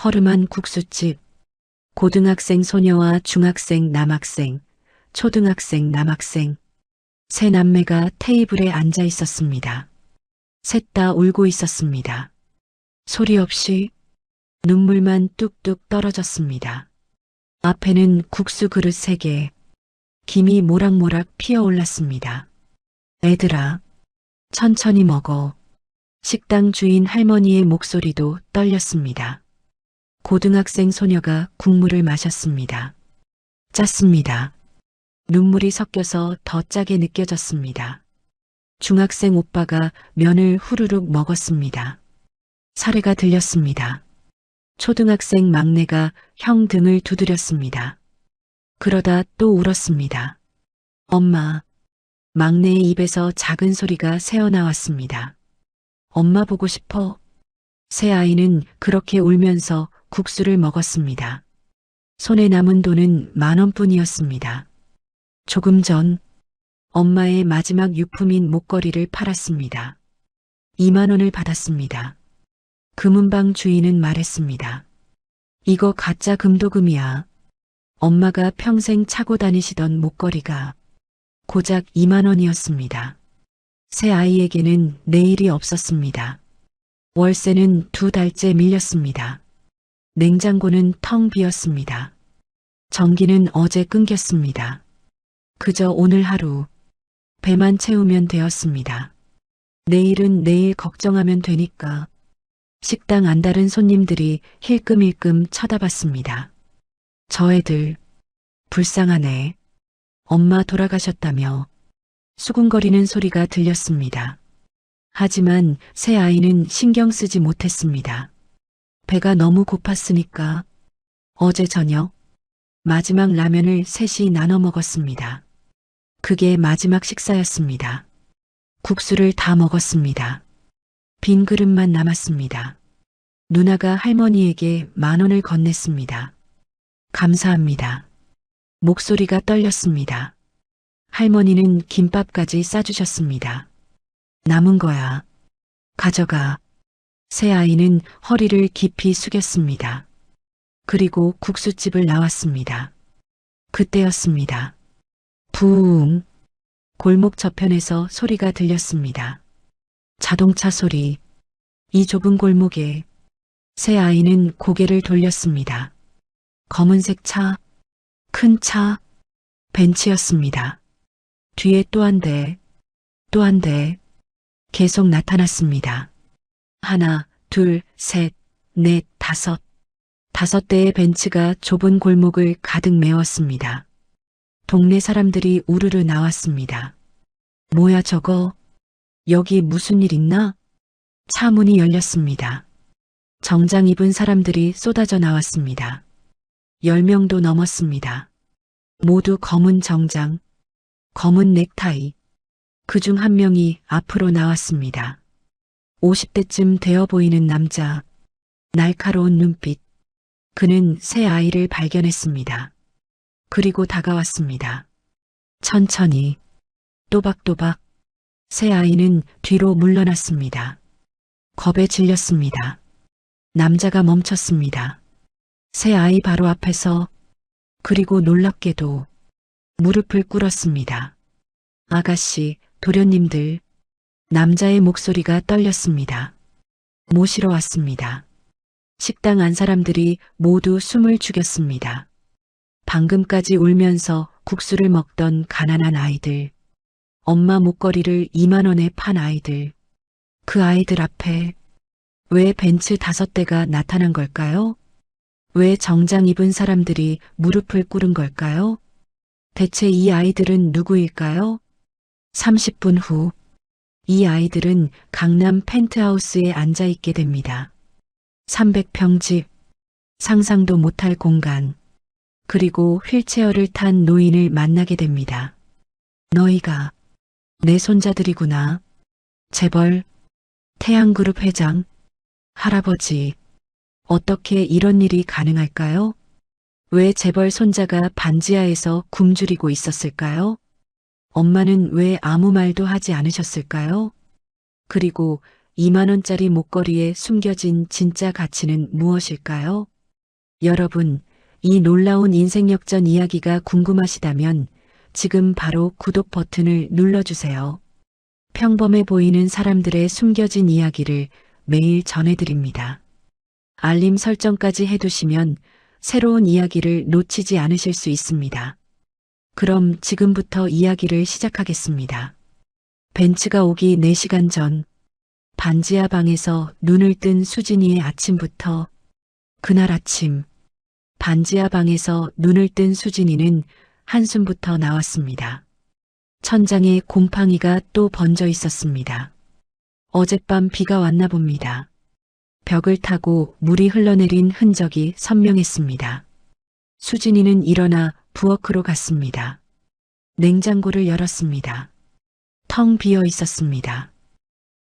허름한 국수집, 고등학생 소녀와 중학생 남학생, 초등학생 남학생, 세 남매가 테이블에 앉아 있었습니다. 셋 다 울고 있었습니다. 소리 없이 눈물만 뚝뚝 떨어졌습니다. 앞에는 국수 그릇 3개, 김이 모락모락 피어올랐습니다. 애들아, 천천히 먹어. 식당 주인 할머니의 목소리도 떨렸습니다. 고등학생 소녀가 국물을 마셨습니다. 짰습니다. 눈물이 섞여서 더 짜게 느껴졌습니다. 중학생 오빠가 면을 후루룩 먹었습니다. 사례가 들렸습니다. 초등학생 막내가 형 등을 두드렸습니다. 그러다 또 울었습니다. 엄마, 막내의 입에서 작은 소리가 새어나왔습니다. 엄마 보고 싶어. 새 아이는 그렇게 울면서 국수를 먹었습니다. 손에 남은 돈은 10,000원뿐이었습니다. 조금 전 엄마의 마지막 유품인 목걸이를 팔았습니다. 20,000원을 받았습니다. 금은방 주인은 말했습니다. 이거 가짜 금도금이야. 엄마가 평생 차고 다니시던 목걸이가 고작 20,000원이었습니다. 새 아이에게는 내일이 없었습니다. 월세는 2달째 밀렸습니다. 냉장고는 텅 비었습니다. 전기는 어제 끊겼습니다. 그저 오늘 하루 배만 채우면 되었습니다. 내일은 내일 걱정하면 되니까. 식당 안다른 손님들이 힐끔힐끔 쳐다봤습니다. 저 애들 불쌍하네. 엄마 돌아가셨다며 수군거리는 소리가 들렸습니다. 하지만 새 아이는 신경 쓰지 못했습니다. 배가 너무 고팠으니까 어제 저녁 마지막 라면을 셋이 나눠 먹었습니다. 그게 마지막 식사였습니다. 국수를 다 먹었습니다. 빈 그릇만 남았습니다. 누나가 할머니에게 10,000원을 건넸습니다. 감사합니다. 목소리가 떨렸습니다. 할머니는 김밥까지 싸주셨습니다. 남은 거야. 가져가. 새 아이는 허리를 깊이 숙였습니다. 그리고 국수집을 나왔습니다. 그때였습니다. 부웅. 골목 저편에서 소리가 들렸습니다. 자동차 소리. 이 좁은 골목에 새 아이는 고개를 돌렸습니다. 검은색 차, 큰 차, 벤츠였습니다. 뒤에 또 한 대, 또 한 대, 계속 나타났습니다. 하나, 둘, 셋, 넷, 다섯. 5대의 벤츠가 좁은 골목을 가득 메웠습니다. 동네 사람들이 우르르 나왔습니다. 뭐야 저거? 여기 무슨 일 있나? 차 문이 열렸습니다. 정장 입은 사람들이 쏟아져 나왔습니다. 10명도 넘었습니다. 모두 검은 정장, 검은 넥타이. 그중 한 명이 앞으로 나왔습니다. 50대쯤 되어 보이는 남자, 날카로운 눈빛. 그는 새 아이를 발견했습니다. 그리고 다가왔습니다. 천천히, 또박또박. 새 아이는 뒤로 물러났습니다. 겁에 질렸습니다. 남자가 멈췄습니다. 새 아이 바로 앞에서, 그리고 놀랍게도 무릎을 꿇었습니다. 아가씨, 도련님들. 남자의 목소리가 떨렸습니다. 모시러 왔습니다. 식당 안 사람들이 모두 숨을 죽였습니다. 방금까지 울면서 국수를 먹던 가난한 아이들. 엄마 목걸이를 20,000원에 판 아이들. 그 아이들 앞에 왜 벤츠 5대가 나타난 걸까요? 왜 정장 입은 사람들이 무릎을 꿇은 걸까요? 대체 이 아이들은 누구일까요? 30분 후, 이 아이들은 강남 펜트하우스에 앉아 있게 됩니다. 300평 집, 상상도 못할 공간, 그리고 휠체어를 탄 노인을 만나게 됩니다. 너희가 내 손자들이구나. 재벌, 태양그룹 회장, 할아버지. 어떻게 이런 일이 가능할까요? 왜 재벌 손자가 반지하에서 굶주리고 있었을까요? 엄마는 왜 아무 말도 하지 않으셨을까요? 그리고 20,000원짜리 목걸이에 숨겨진 진짜 가치는 무엇일까요? 여러분, 이 놀라운 인생 역전 이야기가 궁금하시다면 지금 바로 구독 버튼을 눌러주세요. 평범해 보이는 사람들의 숨겨진 이야기를 매일 전해드립니다. 알림 설정까지 해두시면 새로운 이야기를 놓치지 않으실 수 있습니다. 그럼 지금부터 이야기를 시작하겠습니다. 벤츠가 오기 4시간 전, 반지하 방에서 눈을 뜬 수진이의 아침부터 그날 아침, 반지하 방에서 눈을 뜬 수진이는 한숨부터 나왔습니다. 천장에 곰팡이가 또 번져 있었습니다. 어젯밤 비가 왔나 봅니다. 벽을 타고 물이 흘러내린 흔적이 선명했습니다. 수진이는 일어나 부엌으로 갔습니다. 냉장고를 열었습니다. 텅 비어 있었습니다.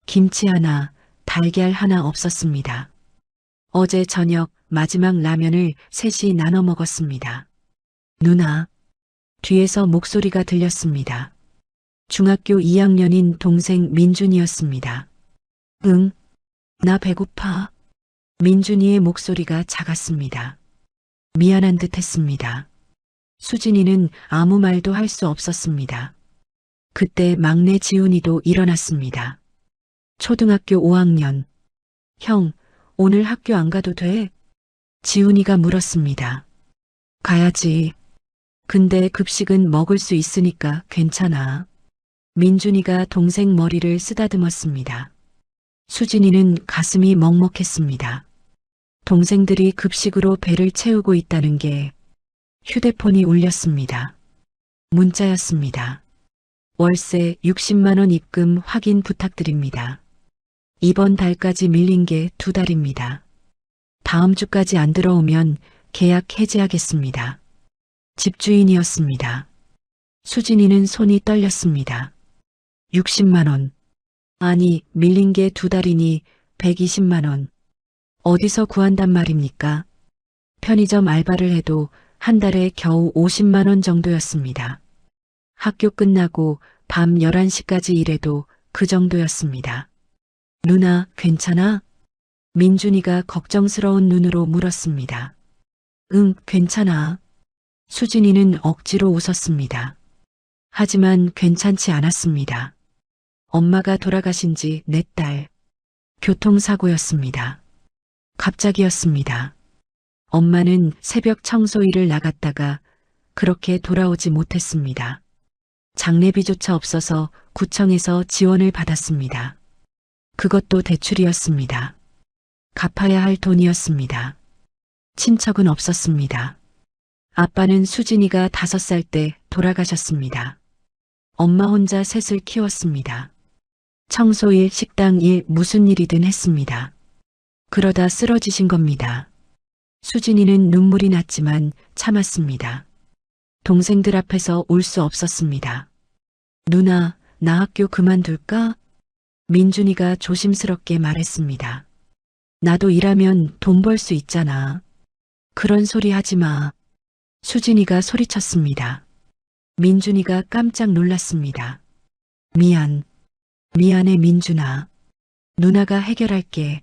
김치 하나, 달걀 하나 없었습니다. 어제 저녁 마지막 라면을 셋이 나눠 먹었습니다. 누나, 뒤에서 목소리가 들렸습니다. 중학교 2학년인 동생 민준이었습니다. 응, 나 배고파. 민준이의 목소리가 작았습니다. 미안한 듯 했습니다. 수진이는 아무 말도 할 수 없었습니다. 그때 막내 지훈이도 일어났습니다. 초등학교 5학년. 형, 오늘 학교 안 가도 돼? 지훈이가 물었습니다. 가야지. 근데 급식은 먹을 수 있으니까 괜찮아. 민준이가 동생 머리를 쓰다듬었습니다. 수진이는 가슴이 먹먹했습니다. 동생들이 급식으로 배를 채우고 있다는 게 휴대폰이 울렸습니다. 문자였습니다. 월세 60만 원 입금 확인 부탁드립니다. 이번 달까지 밀린 게 2달입니다. 다음 주까지 안 들어오면 계약 해지하겠습니다. 집주인이었습니다. 수진이는 손이 떨렸습니다. 60만 원. 아니, 밀린 게 2달이니 120만 원. 어디서 구한단 말입니까? 편의점 알바를 해도 한 달에 겨우 50만 원 정도였습니다. 학교 끝나고 밤 11시까지 일해도 그 정도였습니다. 누나, 괜찮아? 민준이가 걱정스러운 눈으로 물었습니다. 응, 괜찮아. 수진이는 억지로 웃었습니다. 하지만 괜찮지 않았습니다. 엄마가 돌아가신 지 4달. 교통사고였습니다. 갑자기였습니다. 엄마는 새벽 청소일을 나갔다가 그렇게 돌아오지 못했습니다. 장례비조차 없어서 구청에서 지원을 받았습니다. 그것도 대출이었습니다. 갚아야 할 돈이었습니다. 친척은 없었습니다. 아빠는 수진이가 5살 때 돌아가셨습니다. 엄마 혼자 셋을 키웠습니다. 청소일, 식당일, 무슨 일이든 했습니다. 그러다 쓰러지신 겁니다. 수진이는 눈물이 났지만 참았습니다. 동생들 앞에서 울 수 없었습니다. 누나, 나 학교 그만둘까? 민준이가 조심스럽게 말했습니다. 나도 일하면 돈 벌 수 있잖아. 그런 소리 하지 마. 수진이가 소리쳤습니다. 민준이가 깜짝 놀랐습니다. 미안해 민준아. 누나가 해결할게.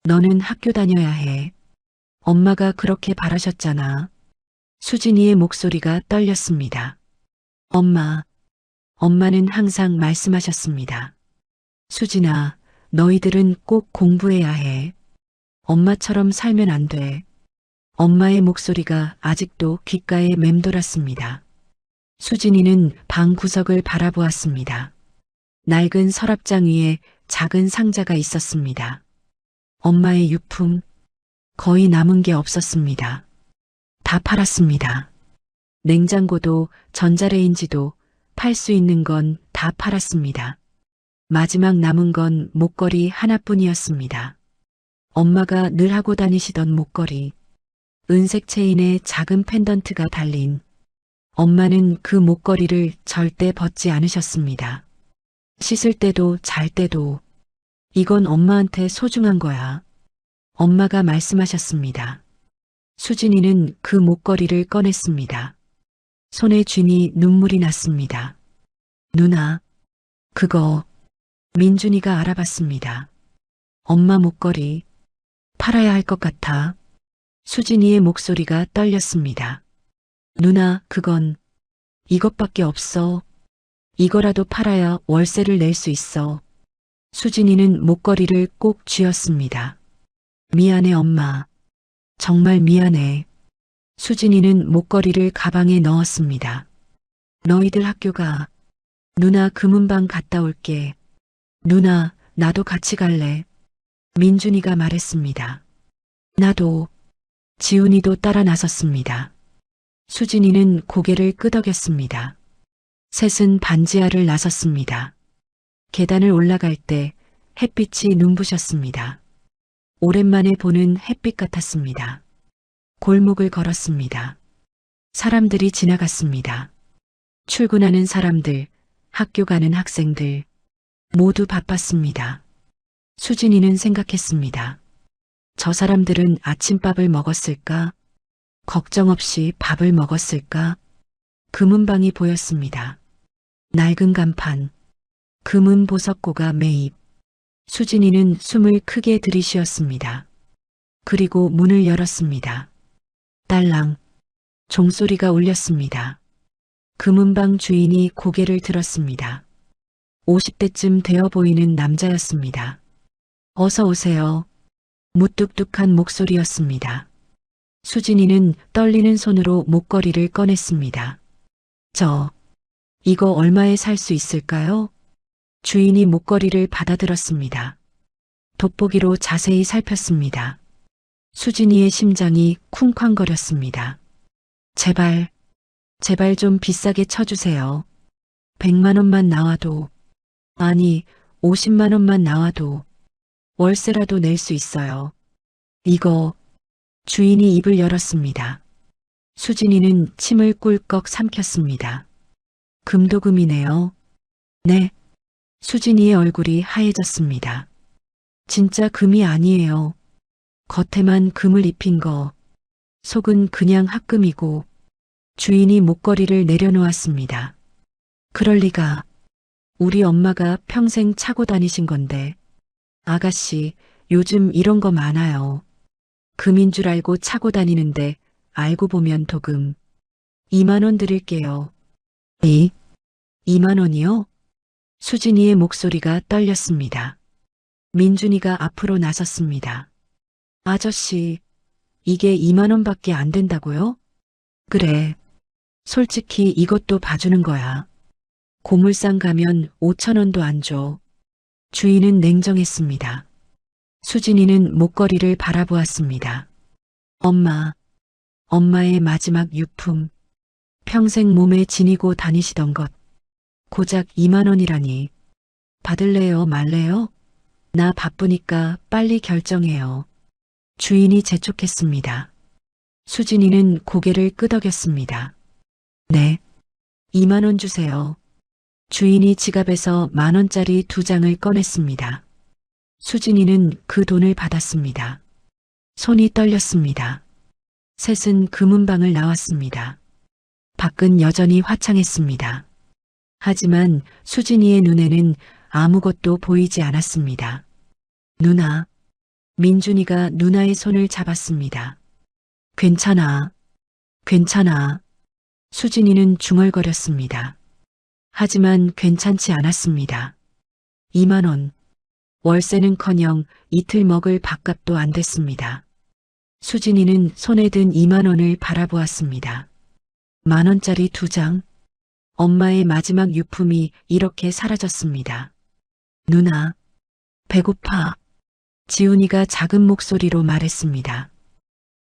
너는 학교 다녀야 해. 엄마가 그렇게 바라셨잖아. 수진이의 목소리가 떨렸습니다. 엄마는 항상 말씀하셨습니다. 수진아, 너희들은 꼭 공부해야 해. 엄마처럼 살면 안 돼. 엄마의 목소리가 아직도 귓가에 맴돌았습니다. 수진이는 방 구석을 바라보았습니다. 낡은 서랍장 위에 작은 상자가 있었습니다. 엄마의 유품, 거의 남은 게 없었습니다. 다 팔았습니다. 냉장고도 전자레인지도 팔 수 있는 건 다 팔았습니다. 마지막 남은 건 목걸이 하나뿐이었습니다. 엄마가 늘 하고 다니시던 목걸이, 은색 체인에 작은 펜던트가 달린. 엄마는 그 목걸이를 절대 벗지 않으셨습니다. 씻을 때도 잘 때도 이건 엄마한테 소중한 거야. 엄마가 말씀하셨습니다. 수진이는 그 목걸이를 꺼냈습니다. 손에 쥐니 눈물이 났습니다. 누나, 그거 민준이가 알아봤습니다. 엄마 목걸이 팔아야 할 것 같아. 수진이의 목소리가 떨렸습니다. 누나, 그건 이것밖에 없어. 이거라도 팔아야 월세를 낼 수 있어. 수진이는 목걸이를 꼭 쥐었습니다. 미안해, 엄마. 정말 미안해. 수진이는 목걸이를 가방에 넣었습니다. 너희들 학교가. 누나, 금은방 갔다 올게. 누나, 나도 같이 갈래. 민준이가 말했습니다. 나도. 지훈이도 따라 나섰습니다. 수진이는 고개를 끄덕였습니다. 셋은 반지하를 나섰습니다. 계단을 올라갈 때 햇빛이 눈부셨습니다. 오랜만에 보는 햇빛 같았습니다. 골목을 걸었습니다. 사람들이 지나갔습니다. 출근하는 사람들, 학교 가는 학생들, 모두 바빴습니다. 수진이는 생각했습니다. 저 사람들은 아침밥을 먹었을까? 걱정 없이 밥을 먹었을까? 금은방이 보였습니다. 낡은 간판, 금은 보석고가 매입. 수진이는 숨을 크게 들이쉬었습니다. 그리고 문을 열었습니다. 딸랑, 종소리가 울렸습니다. 금은방 주인이 고개를 들었습니다. 50대쯤 되어 보이는 남자였습니다. 어서 오세요. 무뚝뚝한 목소리였습니다. 수진이는 떨리는 손으로 목걸이를 꺼냈습니다. 이거 얼마에 살 수 있을까요? 주인이 목걸이를 받아들었습니다. 돋보기로 자세히 살폈습니다. 수진이의 심장이 쿵쾅거렸습니다. 제발 좀 비싸게 쳐주세요. 100만 원만 나와도, 아니 50만 원만 나와도 월세라도 낼 수 있어요. 이거. 주인이 입을 열었습니다. 수진이는 침을 꿀꺽 삼켰습니다. 금도금이네요. 네. 수진이의 얼굴이 하얘졌습니다. 진짜 금이 아니에요. 겉에만 금을 입힌 거. 속은 그냥 합금이고. 주인이 목걸이를 내려놓았습니다. 그럴 리가. 우리 엄마가 평생 차고 다니신 건데. 아가씨, 요즘 이런 거 많아요. 금인 줄 알고 차고 다니는데 알고 보면 도금. 2만 원 드릴게요. 2만 원이요? 수진이의 목소리가 떨렸습니다. 민준이가 앞으로 나섰습니다. 아저씨, 이게 2만 원밖에 안 된다고요? 그래. 솔직히 이것도 봐주는 거야. 고물상 가면 5천 원도 안 줘. 주인은 냉정했습니다. 수진이는 목걸이를 바라보았습니다. 엄마의 마지막 유품. 평생 몸에 지니고 다니시던 것. 고작 2만 원이라니. 받을래요, 말래요? 나 바쁘니까 빨리 결정해요. 주인이 재촉했습니다. 수진이는 고개를 끄덕였습니다. 네. 2만 원 주세요. 주인이 지갑에서 10,000원짜리 2장을 꺼냈습니다. 수진이는 그 돈을 받았습니다. 손이 떨렸습니다. 셋은 금은방을 나왔습니다. 밖은 여전히 화창했습니다. 하지만 수진이의 눈에는 아무것도 보이지 않았습니다. 누나. 민준이가 누나의 손을 잡았습니다. 괜찮아. 수진이는 중얼거렸습니다. 하지만 괜찮지 않았습니다. 2만 원. 월세는커녕 이틀 먹을 밥값도 안 됐습니다. 수진이는 손에 든 2만 원을 바라보았습니다. 10,000원짜리 2장. 엄마의 마지막 유품이 이렇게 사라졌습니다. 누나, 배고파. 지훈이가 작은 목소리로 말했습니다.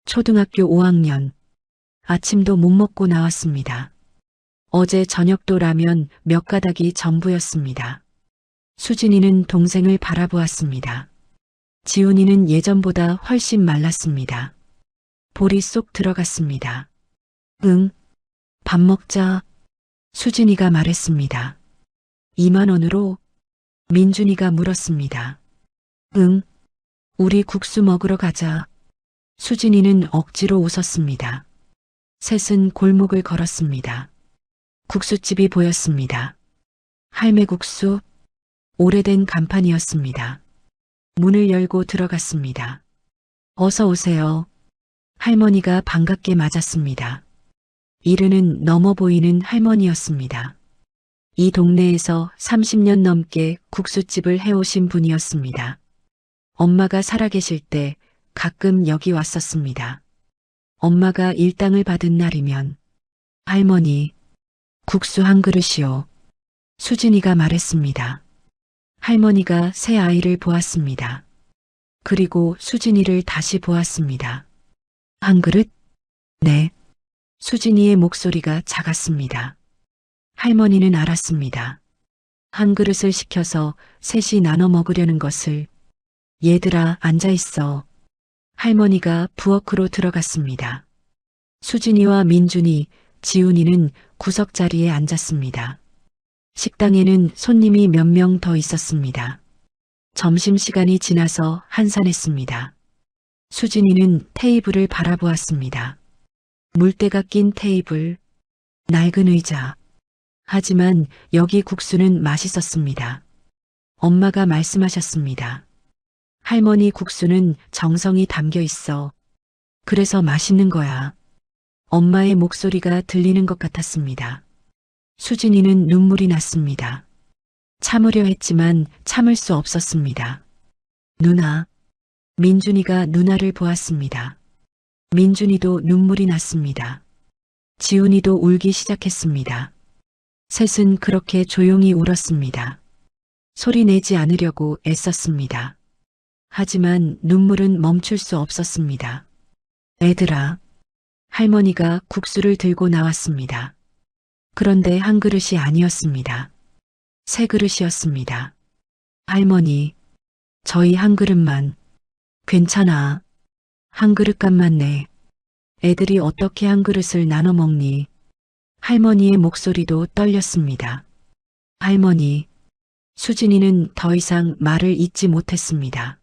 초등학교 5학년. 아침도 못 먹고 나왔습니다. 어제 저녁도 라면 몇 가닥이 전부였습니다. 수진이는 동생을 바라보았습니다. 지훈이는 예전보다 훨씬 말랐습니다. 볼이 쏙 들어갔습니다. 응, 밥 먹자. 수진이가 말했습니다. 2만 원으로? 민준이가 물었습니다. 응, 우리 국수 먹으러 가자. 수진이는 억지로 웃었습니다. 셋은 골목을 걸었습니다. 국수집이 보였습니다. 할매국수. 오래된 간판이었습니다. 문을 열고 들어갔습니다. 어서 오세요. 할머니가 반갑게 맞았습니다. 이르는 넘어 보이는 할머니였습니다. 이 동네에서 30년 넘게 국수집을 해오신 분이었습니다. 엄마가 살아계실 때 가끔 여기 왔었습니다. 엄마가 일당을 받은 날이면 할머니, 국수 한 그릇이요. 수진이가 말했습니다. 할머니가 새 아이를 보았습니다. 그리고 수진이를 다시 보았습니다. 한 그릇? 네. 수진이의 목소리가 작았습니다. 할머니는 알았습니다. 한 그릇을 시켜서 셋이 나눠 먹으려는 것을. 얘들아, 앉아있어. 할머니가 부엌으로 들어갔습니다. 수진이와 민준이, 지훈이는 구석자리에 앉았습니다. 식당에는 손님이 몇 명 더 있었습니다. 점심시간이 지나서 한산했습니다. 수진이는 테이블을 바라보았습니다. 물때가 낀 테이블, 낡은 의자. 하지만 여기 국수는 맛있었습니다. 엄마가 말씀하셨습니다. 할머니 국수는 정성이 담겨 있어. 그래서 맛있는 거야. 엄마의 목소리가 들리는 것 같았습니다. 수진이는 눈물이 났습니다. 참으려 했지만 참을 수 없었습니다. 누나. 민준이가 누나를 보았습니다. 민준이도 눈물이 났습니다. 지훈이도 울기 시작했습니다. 셋은 그렇게 조용히 울었습니다. 소리 내지 않으려고 애썼습니다. 하지만 눈물은 멈출 수 없었습니다. 애들아. 할머니가 국수를 들고 나왔습니다. 그런데 한 그릇이 아니었습니다. 세 그릇이었습니다. 할머니, 저희 한 그릇만. 괜찮아. 한 그릇값만 내. 애들이 어떻게 한 그릇을 나눠 먹니? 할머니의 목소리도 떨렸습니다. 할머니. 수진이는 더 이상 말을 잇지 못했습니다.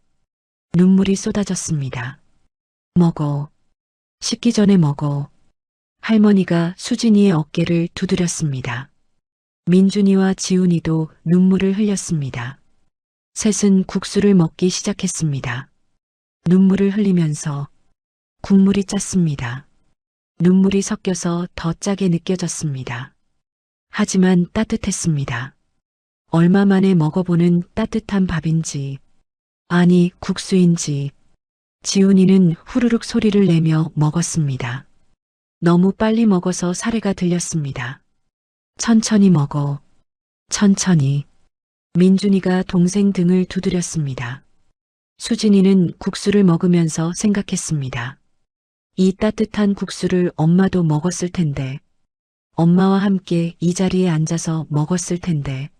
눈물이 쏟아졌습니다. 먹어. 식기 전에 먹어. 할머니가 수진이의 어깨를 두드렸습니다. 민준이와 지훈이도 눈물을 흘렸습니다. 셋은 국수를 먹기 시작했습니다. 눈물을 흘리면서 국물이 짰습니다. 눈물이 섞여서 더 짜게 느껴졌습니다. 하지만 따뜻했습니다. 얼마 만에 먹어보는 따뜻한 밥인지, 아니 국수인지, 지훈이는 후루룩 소리를 내며 먹었습니다. 너무 빨리 먹어서 사례가 들렸습니다. 천천히 먹어. 천천히. 민준이가 동생 등을 두드렸습니다. 수진이는 국수를 먹으면서 생각했습니다. 이 따뜻한 국수를 엄마도 먹었을 텐데, 엄마와 함께 이 자리에 앉아서 먹었을 텐데,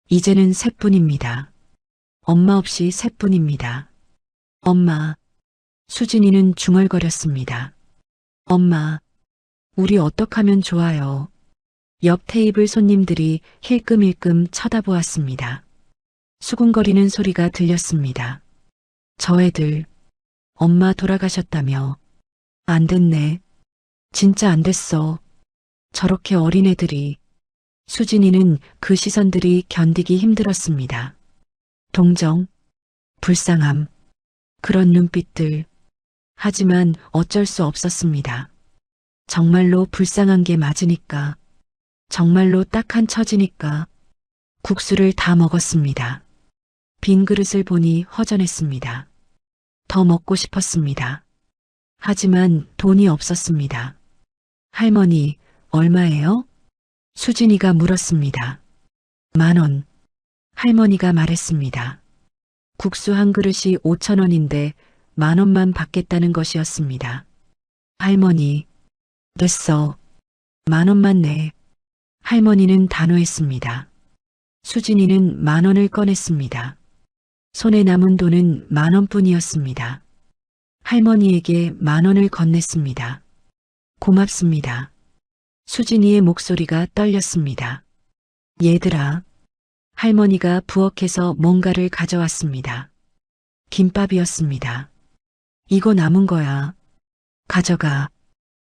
이제는 셋뿐입니다. 엄마 없이 셋뿐입니다. 엄마. 수진이는 중얼거렸습니다. 엄마. 우리 어떡하면 좋아요. 옆 테이블 손님들이 힐끔힐끔 쳐다보았습니다. 수군거리는 소리가 들렸습니다. 저 애들, 엄마 돌아가셨다며. 안 됐네. 진짜 안 됐어. 저렇게 어린 애들이. 수진이는 그 시선들이 견디기 힘들었습니다. 동정, 불쌍함, 그런 눈빛들. 하지만 어쩔 수 없었습니다. 정말로 불쌍한 게 맞으니까. 정말로 딱한 처지니까. 국수를 다 먹었습니다. 빈 그릇을 보니 허전했습니다. 더 먹고 싶었습니다. 하지만 돈이 없었습니다. 할머니, 얼마예요? 수진이가 물었습니다. 10,000원. 할머니가 말했습니다. 국수 한 그릇이 5,000원인데 10,000원만 받겠다는 것이었습니다. 할머니, 됐어. 10,000원만 내. 할머니는 단호했습니다. 수진이는 10,000원을 꺼냈습니다. 손에 남은 돈은 10,000원뿐이었습니다. 할머니에게 10,000원을 건넸습니다. 고맙습니다. 수진이의 목소리가 떨렸습니다. 얘들아. 할머니가 부엌에서 뭔가를 가져왔습니다. 김밥이었습니다. 이거 남은 거야. 가져가.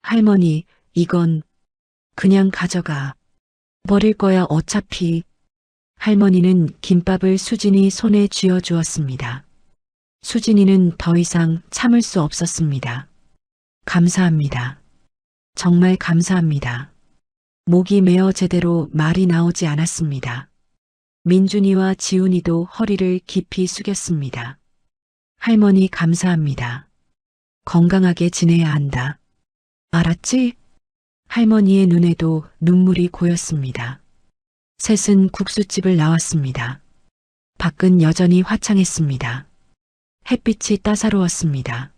할머니, 이건 그냥 가져가. 버릴 거야 어차피. 할머니는 김밥을 수진이 손에 쥐어 주었습니다. 수진이는 더 이상 참을 수 없었습니다. 감사합니다. 정말 감사합니다. 목이 메어 제대로 말이 나오지 않았습니다. 민준이와 지훈이도 허리를 깊이 숙였습니다. 할머니 감사합니다. 건강하게 지내야 한다. 알았지? 할머니의 눈에도 눈물이 고였습니다. 셋은 국수집을 나왔습니다. 밖은 여전히 화창했습니다. 햇빛이 따사로웠습니다.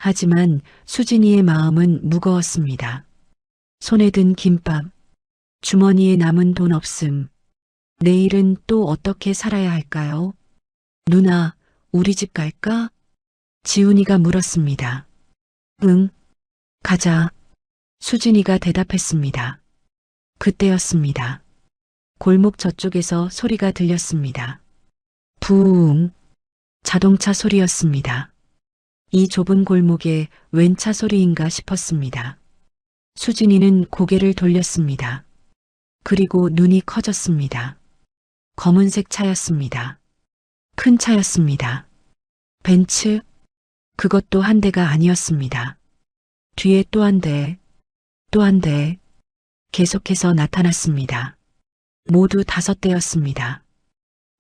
하지만 수진이의 마음은 무거웠습니다. 손에 든 김밥, 주머니에 남은 돈 없음. 내일은 또 어떻게 살아야 할까요? 누나, 우리 집 갈까? 지훈이가 물었습니다. 응, 가자. 수진이가 대답했습니다. 그때였습니다. 골목 저쪽에서 소리가 들렸습니다. 부웅. 자동차 소리였습니다. 이 좁은 골목에 웬 차 소리인가 싶었습니다. 수진이는 고개를 돌렸습니다. 그리고 눈이 커졌습니다. 검은색 차였습니다. 큰 차였습니다. 벤츠? 그것도 한 대가 아니었습니다. 뒤에 또 한 대, 또 한 대, 계속해서 나타났습니다. 모두 5대였습니다.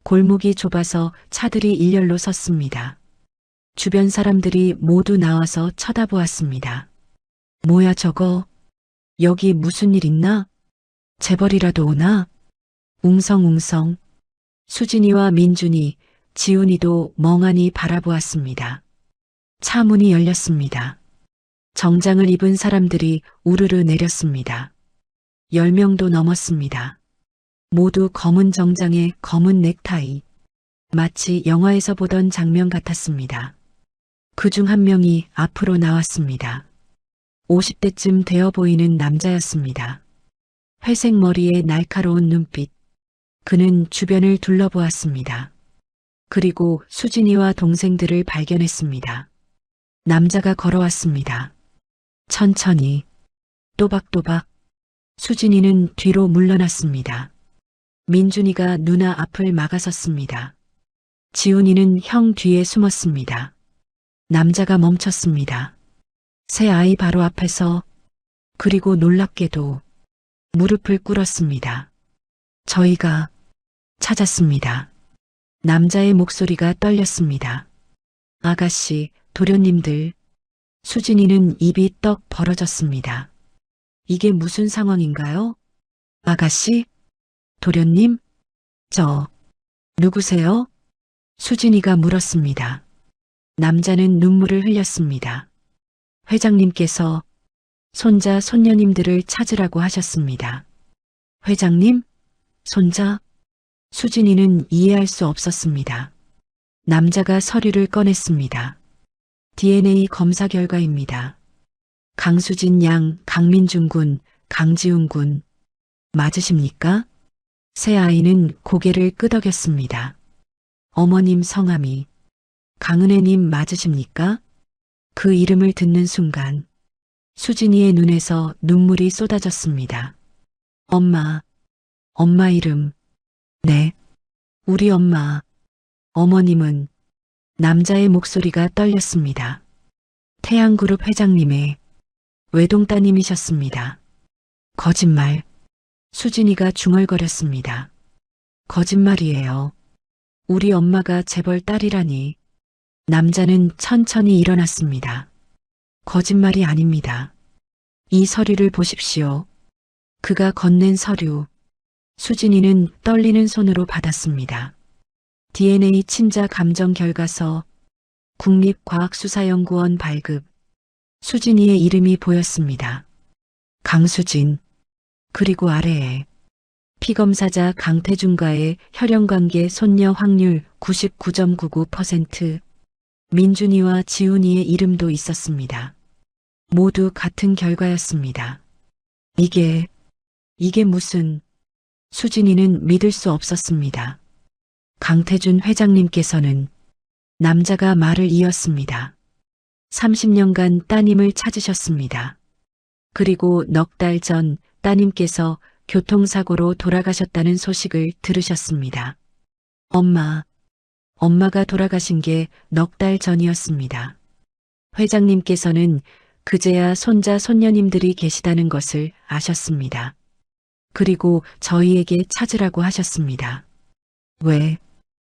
골목이 좁아서 차들이 일렬로 섰습니다. 주변 사람들이 모두 나와서 쳐다보았습니다. 뭐야 저거? 여기 무슨 일 있나? 재벌이라도 오나? 웅성웅성. 수진이와 민준이, 지훈이도 멍하니 바라보았습니다. 차 문이 열렸습니다. 정장을 입은 사람들이 우르르 내렸습니다. 10명도 넘었습니다. 모두 검은 정장에 검은 넥타이. 마치 영화에서 보던 장면 같았습니다. 그중 한 명이 앞으로 나왔습니다. 50대쯤 되어 보이는 남자였습니다. 회색 머리에 날카로운 눈빛. 그는 주변을 둘러보았습니다. 그리고 수진이와 동생들을 발견했습니다. 남자가 걸어왔습니다. 천천히, 또박또박. 수진이는 뒤로 물러났습니다. 민준이가 누나 앞을 막아섰습니다. 지훈이는 형 뒤에 숨었습니다. 남자가 멈췄습니다. 새 아이 바로 앞에서, 그리고 놀랍게도 무릎을 꿇었습니다. 저희가 찾았습니다. 남자의 목소리가 떨렸습니다. 아가씨, 도련님들. 수진이는 입이 떡 벌어졌습니다. 이게 무슨 상황인가요? 아가씨? 도련님? 누구세요? 수진이가 물었습니다. 남자는 눈물을 흘렸습니다. 회장님께서 손자, 손녀님들을 찾으라고 하셨습니다. 회장님? 손자? 수진이는 이해할 수 없었습니다. 남자가 서류를 꺼냈습니다. DNA 검사 결과입니다. 강수진 양, 강민준 군, 강지훈 군. 맞으십니까? 새 아이는 고개를 끄덕였습니다. 어머님 성함이 강은혜님 맞으십니까? 그 이름을 듣는 순간 수진이의 눈에서 눈물이 쏟아졌습니다. 엄마 이름. 네, 우리 엄마. 어머님은. 남자의 목소리가 떨렸습니다. 태양그룹 회장님의 외동따님이셨습니다. 거짓말. 수진이가 중얼거렸습니다. 거짓말이에요. 우리 엄마가 재벌 딸이라니. 남자는 천천히 일어났습니다. 거짓말이 아닙니다. 이 서류를 보십시오. 그가 건넨 서류. 수진이는 떨리는 손으로 받았습니다. DNA 친자 감정 결과서, 국립과학수사연구원 발급. 수진이의 이름이 보였습니다. 강수진. 그리고 아래에 피검사자 강태준과의 혈연관계 손녀 확률 99.99%. 민준이와 지훈이의 이름도 있었습니다. 모두 같은 결과였습니다. 이게 무슨... 수진이는 믿을 수 없었습니다. 강태준 회장님께서는. 남자가 말을 이었습니다. 30년간 따님을 찾으셨습니다. 그리고 넉 달 전 따님께서 교통사고로 돌아가셨다는 소식을 들으셨습니다. 엄마가 돌아가신 게 넉 달 전이었습니다. 회장님께서는 그제야 손자 손녀님들이 계시다는 것을 아셨습니다. 그리고 저희에게 찾으라고 하셨습니다. 왜?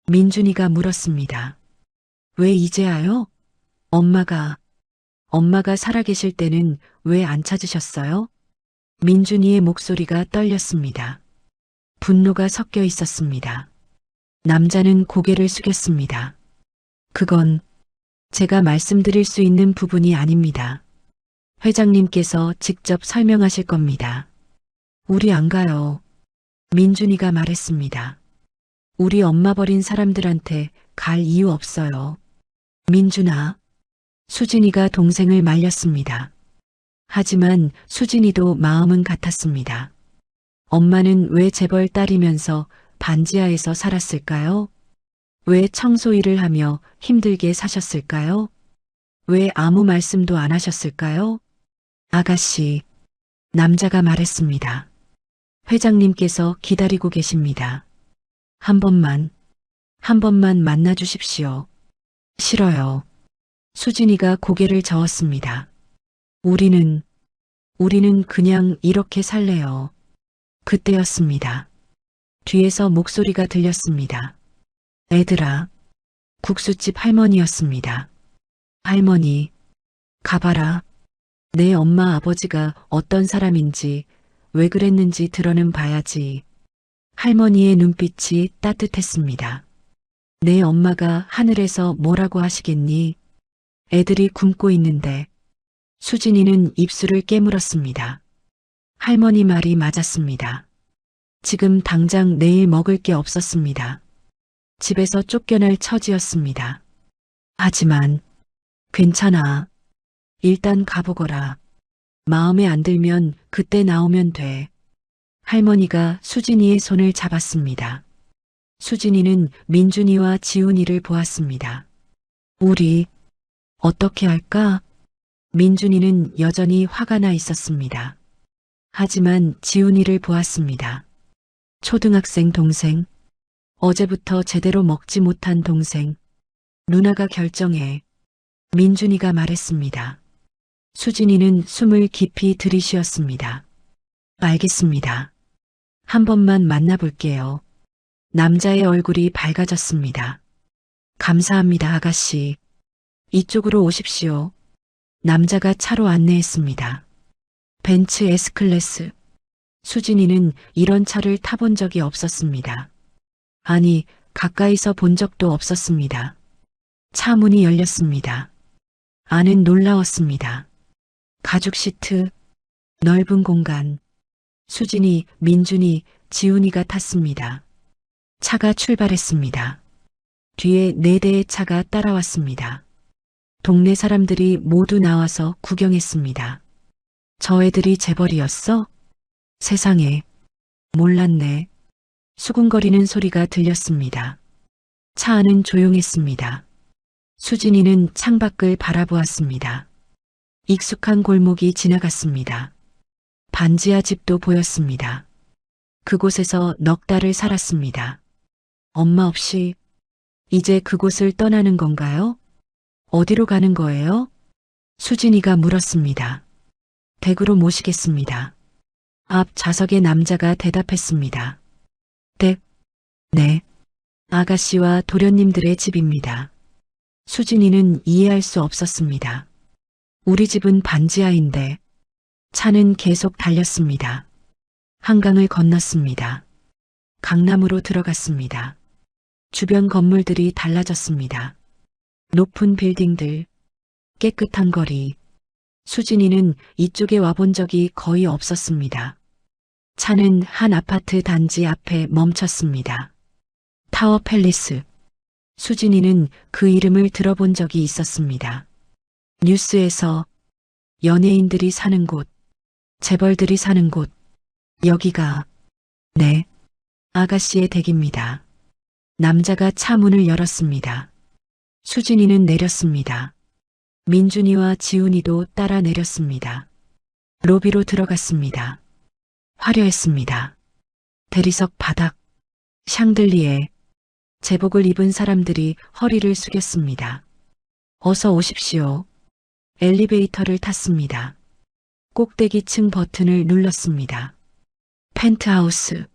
민준이가 물었습니다. 왜 이제야요? 엄마가 살아계실 때는 왜 안 찾으셨어요? 민준이의 목소리가 떨렸습니다. 분노가 섞여 있었습니다. 남자는 고개를 숙였습니다. 그건 제가 말씀드릴 수 있는 부분이 아닙니다. 회장님께서 직접 설명하실 겁니다. 우리 안 가요. 민준이가 말했습니다. 우리 엄마 버린 사람들한테 갈 이유 없어요. 민준아. 수진이가 동생을 말렸습니다. 하지만 수진이도 마음은 같았습니다. 엄마는 왜 재벌 딸이면서 반지하에서 살았을까요? 왜 청소 일을 하며 힘들게 사셨을까요? 왜 아무 말씀도 안 하셨을까요? 아가씨, 남자가 말했습니다. 회장님께서 기다리고 계십니다. 한 번만 만나 주십시오. 싫어요. 수진이가 고개를 저었습니다. 우리는 그냥 이렇게 살래요. 그때였습니다. 뒤에서 목소리가 들렸습니다. 애들아, 국수집 할머니였습니다. 할머니, 가봐라. 내 엄마 아버지가 어떤 사람인지 왜 그랬는지 들어는 봐야지. 할머니의 눈빛이 따뜻했습니다. 내 엄마가 하늘에서 뭐라고 하시겠니? 애들이 굶고 있는데. 수진이는 입술을 깨물었습니다. 할머니 말이 맞았습니다. 지금 당장 내일 먹을 게 없었습니다. 집에서 쫓겨날 처지였습니다. 하지만 괜찮아. 일단 가보거라. 마음에 안 들면 그때 나오면 돼. 할머니가 수진이의 손을 잡았습니다. 수진이는 민준이와 지훈이를 보았습니다. 우리 어떻게 할까? 민준이는 여전히 화가 나 있었습니다. 하지만 지훈이를 보았습니다. 초등학생 동생, 어제부터 제대로 먹지 못한 동생, 누나가 결정해. 민준이가 말했습니다. 수진이는 숨을 깊이 들이쉬었습니다. 알겠습니다. 한 번만 만나볼게요. 남자의 얼굴이 밝아졌습니다. 감사합니다, 아가씨. 이쪽으로 오십시오. 남자가 차로 안내했습니다. 벤츠 S클래스. 수진이는 이런 차를 타본 적이 없었습니다. 아니, 가까이서 본 적도 없었습니다. 차 문이 열렸습니다. 안은 놀라웠습니다. 가죽 시트, 넓은 공간. 수진이, 민준이, 지훈이가 탔습니다. 차가 출발했습니다. 뒤에 4대의 차가 따라왔습니다. 동네 사람들이 모두 나와서 구경했습니다. 저 애들이 재벌이었어? 세상에, 몰랐네. 수군거리는 소리가 들렸습니다. 차 안은 조용했습니다. 수진이는 창밖을 바라보았습니다. 익숙한 골목이 지나갔습니다. 반지하 집도 보였습니다. 그곳에서 넉 달을 살았습니다. 엄마 없이 이제 그곳을 떠나는 건가요? 어디로 가는 거예요? 수진이가 물었습니다. 댁으로 모시겠습니다. 앞 좌석의 남자가 대답했습니다. 댁? 네. 아가씨와 도련님들의 집입니다. 수진이는 이해할 수 없었습니다. 우리 집은 반지하인데. 차는 계속 달렸습니다. 한강을 건넜습니다. 강남으로 들어갔습니다. 주변 건물들이 달라졌습니다. 높은 빌딩들, 깨끗한 거리. 수진이는 이쪽에 와본 적이 거의 없었습니다. 차는 한 아파트 단지 앞에 멈췄습니다. 타워 팰리스. 수진이는 그 이름을 들어본 적이 있었습니다. 뉴스에서 연예인들이 사는 곳, 재벌들이 사는 곳, 여기가, 네, 아가씨의 댁입니다. 남자가 차 문을 열었습니다. 수진이는 내렸습니다. 민준이와 지훈이도 따라 내렸습니다. 로비로 들어갔습니다. 화려했습니다. 대리석 바닥, 샹들리에, 제복을 입은 사람들이 허리를 숙였습니다. 어서 오십시오. 엘리베이터를 탔습니다. 꼭대기층 버튼을 눌렀습니다. 펜트하우스.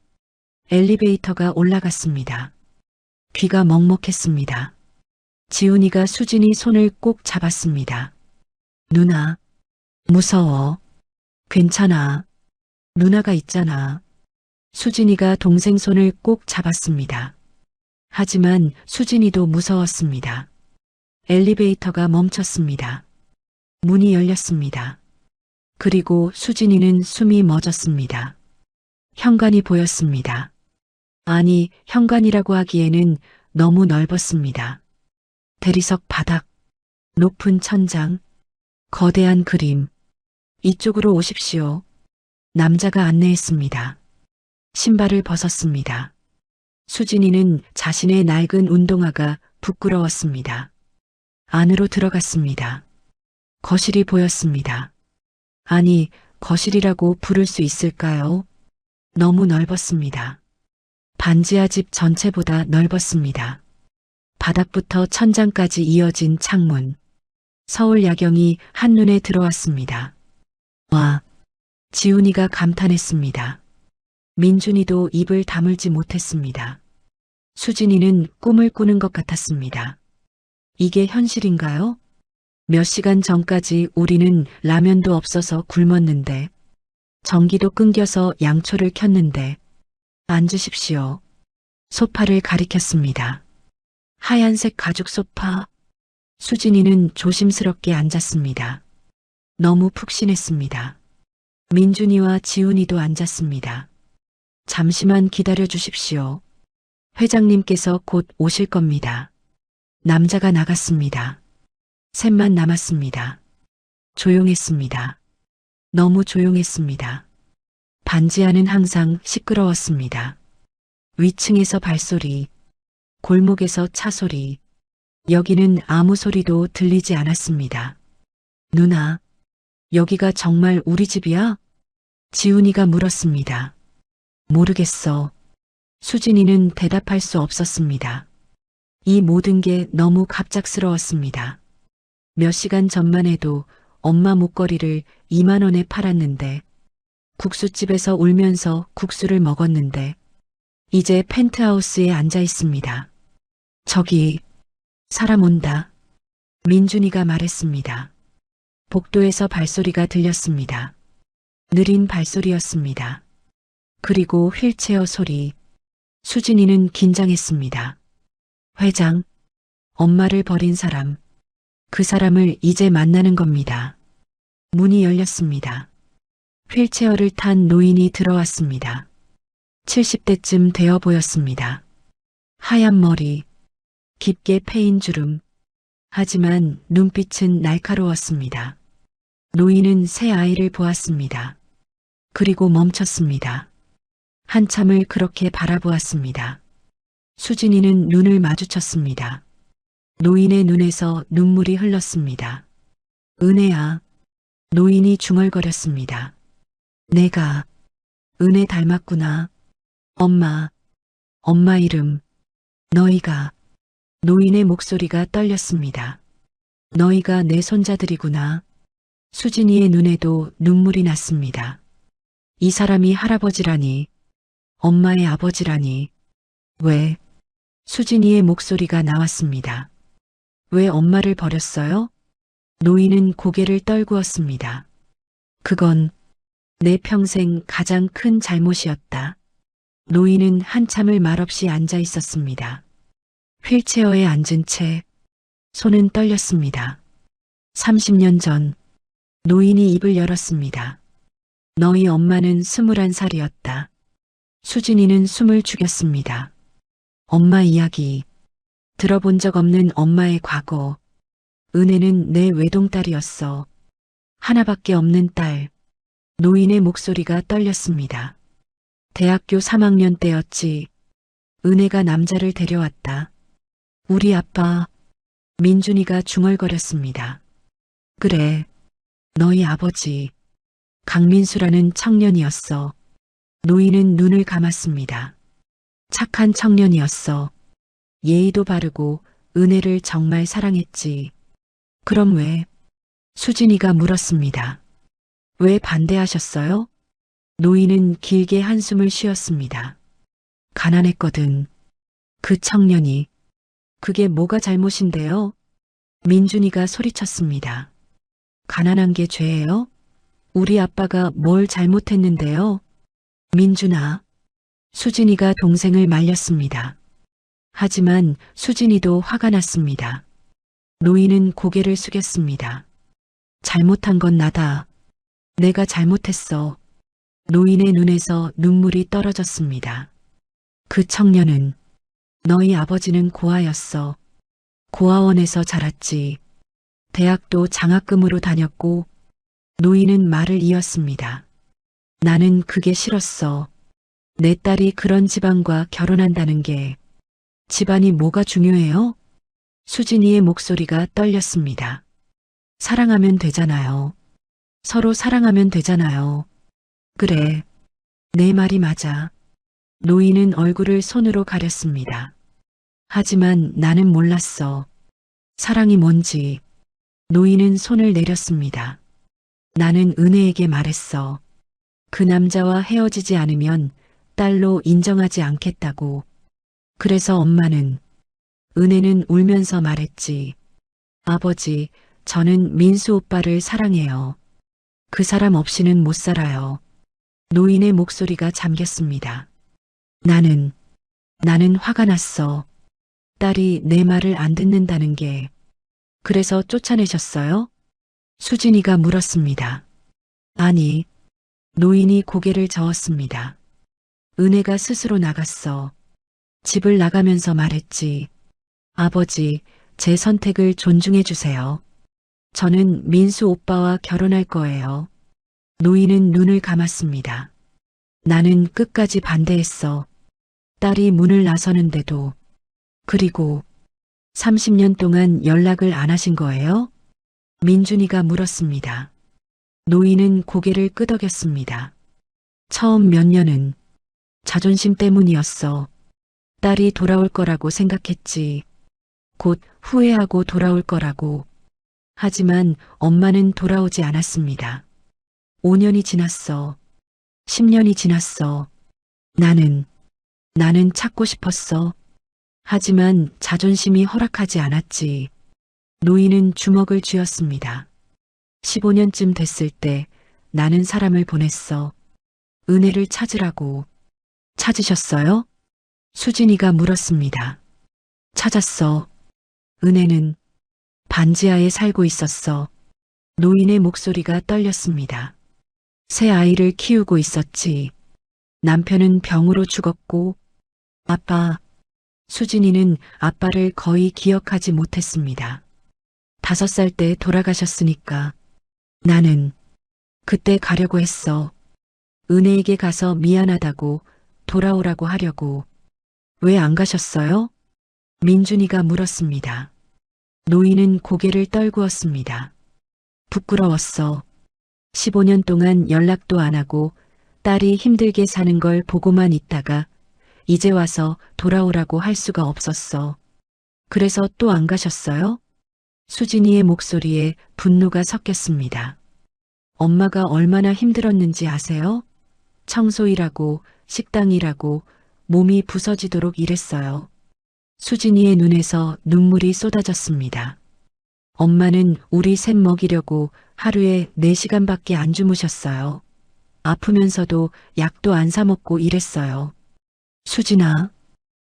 엘리베이터가 올라갔습니다. 귀가 먹먹했습니다. 지훈이가 수진이 손을 꼭 잡았습니다. 누나, 무서워. 괜찮아. 누나가 있잖아. 수진이가 동생 손을 꼭 잡았습니다. 하지만 수진이도 무서웠습니다. 엘리베이터가 멈췄습니다. 문이 열렸습니다. 그리고 수진이는 숨이 멎었습니다. 현관이 보였습니다. 아니, 현관이라고 하기에는 너무 넓었습니다. 대리석 바닥, 높은 천장, 거대한 그림. 이쪽으로 오십시오. 남자가 안내했습니다. 신발을 벗었습니다. 수진이는 자신의 낡은 운동화가 부끄러웠습니다. 안으로 들어갔습니다. 거실이 보였습니다. 아니, 거실이라고 부를 수 있을까요? 너무 넓었습니다. 반지하 집 전체보다 넓었습니다. 바닥부터 천장까지 이어진 창문. 서울 야경이 한눈에 들어왔습니다. 와, 지훈이가 감탄했습니다. 민준이도 입을 다물지 못했습니다. 수진이는 꿈을 꾸는 것 같았습니다. 이게 현실인가요? 몇 시간 전까지 우리는 라면도 없어서 굶었는데, 전기도 끊겨서 양초를 켰는데, 앉으십시오. 소파를 가리켰습니다. 하얀색 가죽 소파. 수진이는 조심스럽게 앉았습니다. 너무 푹신했습니다. 민준이와 지훈이도 앉았습니다. 잠시만 기다려 주십시오. 회장님께서 곧 오실 겁니다. 남자가 나갔습니다. 셋만 남았습니다. 조용했습니다. 너무 조용했습니다. 반지하는 항상 시끄러웠습니다. 위층에서 발소리, 골목에서 차소리, 여기는 아무 소리도 들리지 않았습니다. 누나, 여기가 정말 우리 집이야? 지훈이가 물었습니다. 모르겠어. 수진이는 대답할 수 없었습니다. 이 모든 게 너무 갑작스러웠습니다. 몇 시간 전만 해도 엄마 목걸이를 2만 원에 팔았는데, 국수집에서 울면서 국수를 먹었는데, 이제 펜트하우스에 앉아 있습니다. 저기, 사람 온다. 민준이가 말했습니다. 복도에서 발소리가 들렸습니다. 느린 발소리였습니다. 그리고 휠체어 소리. 수진이는 긴장했습니다. 회장, 엄마를 버린 사람. 그 사람을 이제 만나는 겁니다. 문이 열렸습니다. 휠체어를 탄 노인이 들어왔습니다. 70대쯤 되어 보였습니다. 하얀 머리, 깊게 패인 주름. 하지만 눈빛은 날카로웠습니다. 노인은 새 아이를 보았습니다. 그리고 멈췄습니다. 한참을 그렇게 바라보았습니다. 수진이는 눈을 마주쳤습니다. 노인의 눈에서 눈물이 흘렀습니다. 은혜야. 노인이 중얼거렸습니다. 내가 은혜 닮았구나. 엄마 이름. 너희가. 노인의 목소리가 떨렸습니다. 너희가 내 손자들이구나. 수진이의 눈에도 눈물이 났습니다. 이 사람이 할아버지라니. 엄마의 아버지라니. 왜? 수진이의 목소리가 나왔습니다. 왜 엄마를 버렸어요? 노인은 고개를 떨구었습니다. 그건 내 평생 가장 큰 잘못이었다. 노인은 한참을 말없이 앉아 있었습니다. 휠체어에 앉은 채 손은 떨렸습니다. 30년 전 노인이 입을 열었습니다. 너희 엄마는 21살이었다. 수진이는 숨을 죽였습니다. 엄마 이야기, 들어본 적 없는 엄마의 과거. 은혜는 내 외동딸이었어. 하나밖에 없는 딸. 노인의 목소리가 떨렸습니다. 대학교 3학년 때였지. 은혜가 남자를 데려왔다. 우리 아빠. 민준이가 중얼거렸습니다. 그래, 너희 아버지. 강민수라는 청년이었어. 노인은 눈을 감았습니다. 착한 청년이었어. 예의도 바르고 은혜를 정말 사랑했지. 그럼 왜? 수진이가 물었습니다. 왜 반대하셨어요? 노인은 길게 한숨을 쉬었습니다. 가난했거든. 그 청년이. 그게 뭐가 잘못인데요? 민준이가 소리쳤습니다. 가난한 게 죄예요? 우리 아빠가 뭘 잘못했는데요? 민준아. 수진이가 동생을 말렸습니다. 하지만 수진이도 화가 났습니다. 노인은 고개를 숙였습니다. 잘못한 건 나다. 내가 잘못했어. 노인의 눈에서 눈물이 떨어졌습니다. 그 청년은 너희 아버지는 고아였어. 고아원에서 자랐지. 대학도 장학금으로 다녔고 노인은 말을 이었습니다. 나는 그게 싫었어. 내 딸이 그런 집안과 결혼한다는 게 집안이 뭐가 중요해요? 수진이의 목소리가 떨렸습니다. 사랑하면 되잖아요. 서로 사랑하면 되잖아요. 그래. 내 말이 맞아. 노인은 얼굴을 손으로 가렸습니다. 하지만 나는 몰랐어. 사랑이 뭔지. 노인은 손을 내렸습니다. 나는 은혜에게 말했어. 그 남자와 헤어지지 않으면 딸로 인정하지 않겠다고. 그래서 엄마는, 은혜는 울면서 말했지. 아버지, 저는 민수 오빠를 사랑해요. 그 사람 없이는 못 살아요. 노인의 목소리가 잠겼습니다. 나는 화가 났어. 딸이 내 말을 안 듣는다는 게. 그래서 쫓아내셨어요? 수진이가 물었습니다. 아니, 노인이 고개를 저었습니다. 은혜가 스스로 나갔어. 집을 나가면서 말했지. 아버지, 제 선택을 존중해 주세요. 저는 민수 오빠와 결혼할 거예요. 노인은 눈을 감았습니다. 나는 끝까지 반대했어. 딸이 문을 나서는데도. 그리고 30년 동안 연락을 안 하신 거예요? 민준이가 물었습니다. 노인은 고개를 끄덕였습니다. 처음 몇 년은 자존심 때문이었어. 딸이 돌아올 거라고 생각했지. 곧 후회하고 돌아올 거라고. 하지만 엄마는 돌아오지 않았습니다. 5년이 지났어. 10년이 지났어. 나는 찾고 싶었어. 하지만 자존심이 허락하지 않았지. 노인은 주먹을 쥐었습니다. 15년쯤 됐을 때 나는 사람을 보냈어. 은혜를 찾으라고. 찾으셨어요? 수진이가 물었습니다. 찾았어. 은혜는 반지하에 살고 있었어. 노인의 목소리가 떨렸습니다. 새 아이를 키우고 있었지. 남편은 병으로 죽었고, 아빠, 수진이는 아빠를 거의 기억하지 못했습니다. 5살 때 돌아가셨으니까. 나는 그때 가려고 했어. 은혜에게 가서 미안하다고 돌아오라고 하려고. 왜 안 가셨어요? 민준이가 물었습니다. 노인은 고개를 떨구었습니다. 부끄러웠어. 15년 동안 연락도 안 하고 딸이 힘들게 사는 걸 보고만 있다가 이제 와서 돌아오라고 할 수가 없었어. 그래서 또 안 가셨어요? 수진이의 목소리에 분노가 섞였습니다. 엄마가 얼마나 힘들었는지 아세요? 청소일하고 식당일하고 몸이 부서지도록 일했어요. 수진이의 눈에서 눈물이 쏟아졌습니다. 엄마는 우리 셋 먹이려고 하루에 4시간밖에 안 주무셨어요. 아프면서도 약도 안 사 먹고 일했어요. 수진아.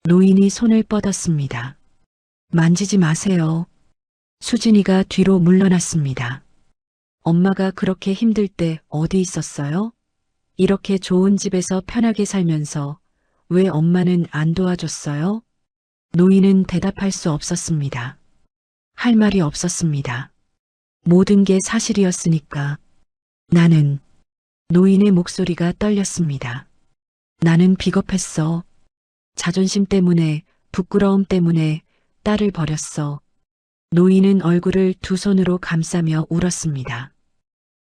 노인이 손을 뻗었습니다. 만지지 마세요. 수진이가 뒤로 물러났습니다. 엄마가 그렇게 힘들 때 어디 있었어요? 이렇게 좋은 집에서 편하게 살면서 왜 엄마는 안 도와줬어요? 노인은 대답할 수 없었습니다. 할 말이 없었습니다. 모든 게 사실이었으니까. 나는, 노인의 목소리가 떨렸습니다. 나는 비겁했어. 자존심 때문에, 부끄러움 때문에 딸을 버렸어. 노인은 얼굴을 두 손으로 감싸며 울었습니다.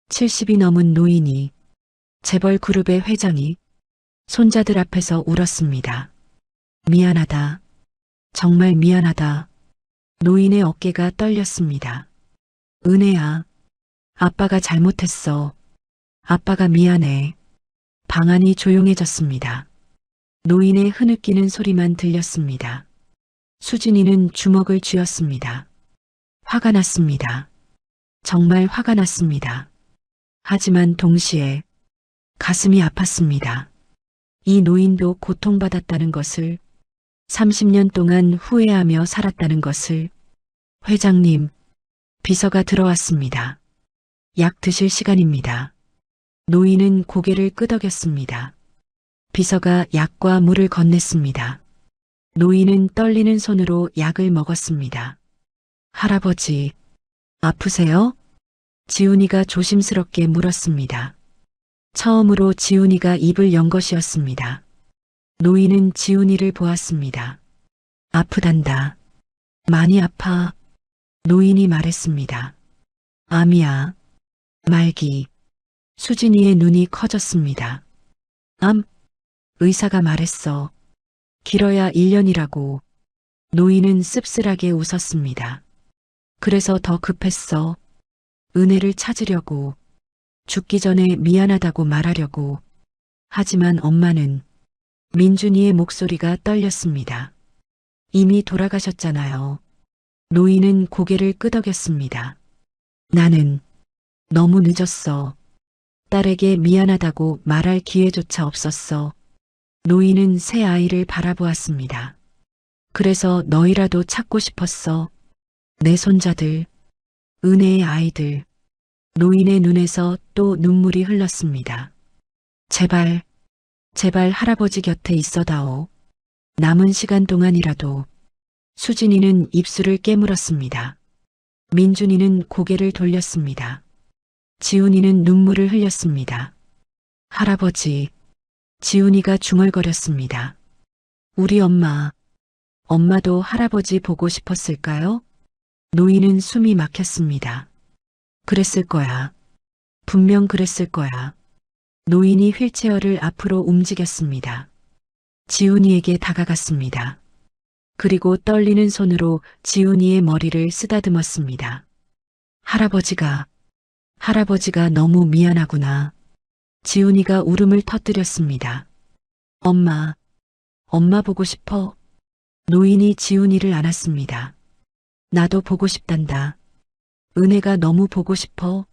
70이 넘은 노인이, 재벌 그룹의 회장이 손자들 앞에서 울었습니다. 미안하다. 정말 미안하다. 노인의 어깨가 떨렸습니다. 은혜야. 아빠가 잘못했어. 아빠가 미안해. 방 안이 조용해졌습니다. 노인의 흐느끼는 소리만 들렸습니다. 수진이는 주먹을 쥐었습니다. 화가 났습니다. 정말 화가 났습니다. 하지만 동시에 가슴이 아팠습니다. 이 노인도 고통받았다는 것을, 30년 동안 후회하며 살았다는 것을. 회장님, 비서가 들어왔습니다. 약 드실 시간입니다. 노인은 고개를 끄덕였습니다. 비서가 약과 물을 건넸습니다. 노인은 떨리는 손으로 약을 먹었습니다. 할아버지, 아프세요? 지훈이가 조심스럽게 물었습니다. 처음으로 지훈이가 입을 연 것이었습니다. 노인은 지훈이를 보았습니다. 아프단다. 많이 아파. 노인이 말했습니다. 암이야. 말기. 수진이의 눈이 커졌습니다. 암? 의사가 말했어. 길어야 1년이라고. 노인은 씁쓸하게 웃었습니다. 그래서 더 급했어. 은혜를 찾으려고. 죽기 전에 미안하다고 말하려고. 하지만 엄마는. 민준이의 목소리가 떨렸습니다. 이미 돌아가셨잖아요. 노인은 고개를 끄덕였습니다. 나는 너무 늦었어. 딸에게 미안하다고 말할 기회조차 없었어. 노인은 새 아이를 바라보았습니다. 그래서 너희라도 찾고 싶었어. 내 손자들, 은혜의 아이들. 노인의 눈에서 또 눈물이 흘렀습니다. 제발, 제발 할아버지 곁에 있어다오. 남은 시간 동안이라도. 수진이는 입술을 깨물었습니다. 민준이는 고개를 돌렸습니다. 지훈이는 눈물을 흘렸습니다. 할아버지, 지훈이가 중얼거렸습니다. 우리 엄마, 엄마도 할아버지 보고 싶었을까요? 노인은 숨이 막혔습니다. 그랬을 거야. 분명 그랬을 거야. 노인이 휠체어를 앞으로 움직였습니다. 지훈이에게 다가갔습니다. 그리고 떨리는 손으로 지훈이의 머리를 쓰다듬었습니다. 할아버지가 너무 미안하구나. 지훈이가 울음을 터뜨렸습니다. 엄마 보고 싶어. 노인이 지훈이를 안았습니다. 나도 보고 싶단다. 은혜가 너무 보고 싶어.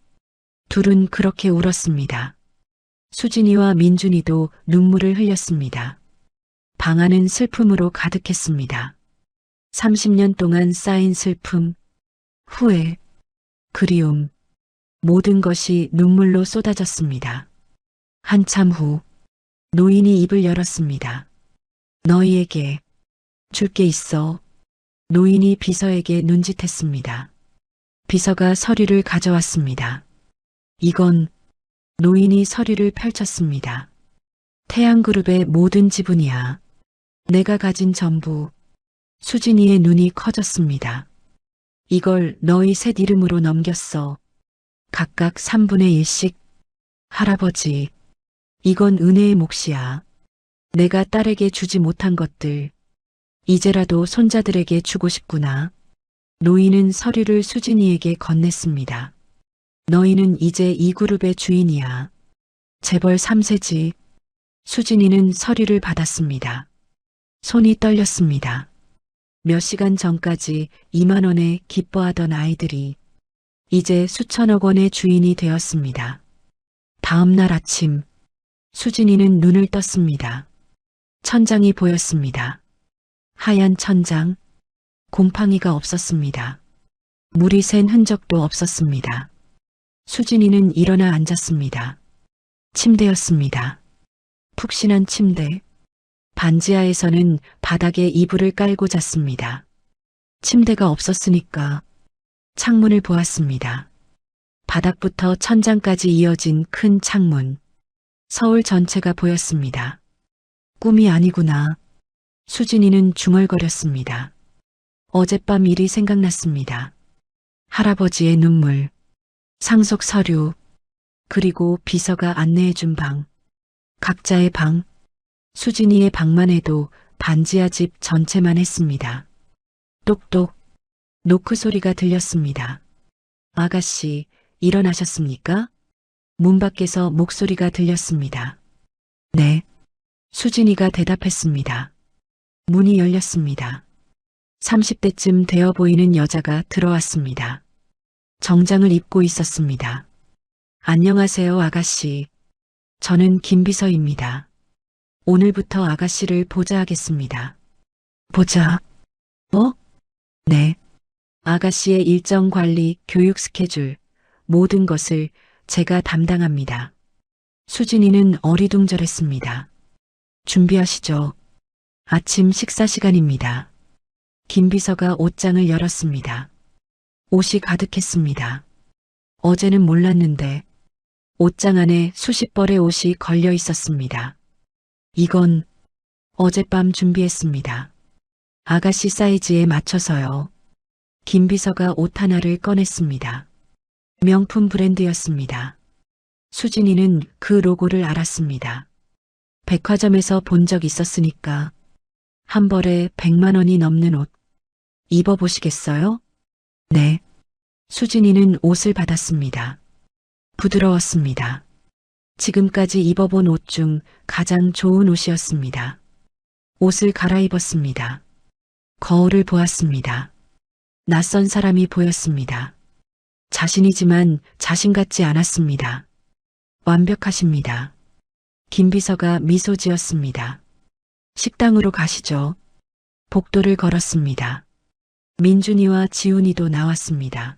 둘은 그렇게 울었습니다. 수진이와 민준이도 눈물을 흘렸습니다. 방 안은 슬픔으로 가득했습니다. 30년 동안 쌓인 슬픔, 후회, 그리움, 모든 것이 눈물로 쏟아졌습니다. 한참 후 노인이 입을 열었습니다. 너희에게 줄 게 있어. 노인이 비서에게 눈짓했습니다. 비서가 서류를 가져왔습니다. 이건. 노인이 서류를 펼쳤습니다. 태양그룹의 모든 지분이야. 내가 가진 전부. 수진이의 눈이 커졌습니다. 이걸 너희 셋 이름으로 넘겼어. 각각 3분의 1씩. 할아버지, 이건 은혜의 몫이야. 내가 딸에게 주지 못한 것들. 이제라도 손자들에게 주고 싶구나. 노인은 서류를 수진이에게 건넸습니다. 너희는 이제 이 그룹의 주인이야. 재벌 3세지. 수진이는 서류를 받았습니다. 손이 떨렸습니다. 몇 시간 전까지 2만 원에 기뻐하던 아이들이 이제 수천억 원의 주인이 되었습니다. 다음 날 아침 수진이는 눈을 떴습니다. 천장이 보였습니다. 하얀 천장, 곰팡이가 없었습니다. 물이 샌 흔적도 없었습니다. 수진이는 일어나 앉았습니다. 침대였습니다. 푹신한 침대. 반지하에서는 바닥에 이불을 깔고 잤습니다. 침대가 없었으니까 창문을 보았습니다. 바닥부터 천장까지 이어진 큰 창문. 서울 전체가 보였습니다. 꿈이 아니구나. 수진이는 중얼거렸습니다. 어젯밤 일이 생각났습니다. 할아버지의 눈물, 상속 서류, 그리고 비서가 안내해준 방. 각자의 방. 수진이의 방만 해도 반지하 집 전체만 했습니다. 똑똑, 노크 소리가 들렸습니다. 아가씨, 일어나셨습니까? 문 밖에서 목소리가 들렸습니다. 네. 수진이가 대답했습니다. 문이 열렸습니다. 30대쯤 되어 보이는 여자가 들어왔습니다. 정장을 입고 있었습니다. 안녕하세요, 아가씨. 저는 김비서입니다. 오늘부터 아가씨를 보자 하겠습니다. 보자. 뭐? 네. 아가씨의 일정 관리, 교육 스케줄, 모든 것을 제가 담당합니다. 수진이는 어리둥절했습니다. 준비하시죠. 아침 식사 시간입니다. 김비서가 옷장을 열었습니다. 옷이 가득했습니다. 어제는 몰랐는데 옷장 안에 수십 벌의 옷이 걸려 있었습니다. 이건 어젯밤 준비했습니다. 아가씨 사이즈에 맞춰서요. 김비서가 옷 하나를 꺼냈습니다. 명품 브랜드였습니다. 수진이는 그 로고를 알았습니다. 백화점에서 본 적 있었으니까 한 벌에 100만 원이 넘는 옷 입어보시겠어요? 네. 수진이는 옷을 받았습니다. 부드러웠습니다. 지금까지 입어본 옷 중 가장 좋은 옷이었습니다. 옷을 갈아입었습니다. 거울을 보았습니다. 낯선 사람이 보였습니다. 자신이지만 자신 같지 않았습니다. 완벽하십니다. 김비서가 미소 지었습니다. 식당으로 가시죠. 복도를 걸었습니다. 민준이와 지훈이도 나왔습니다.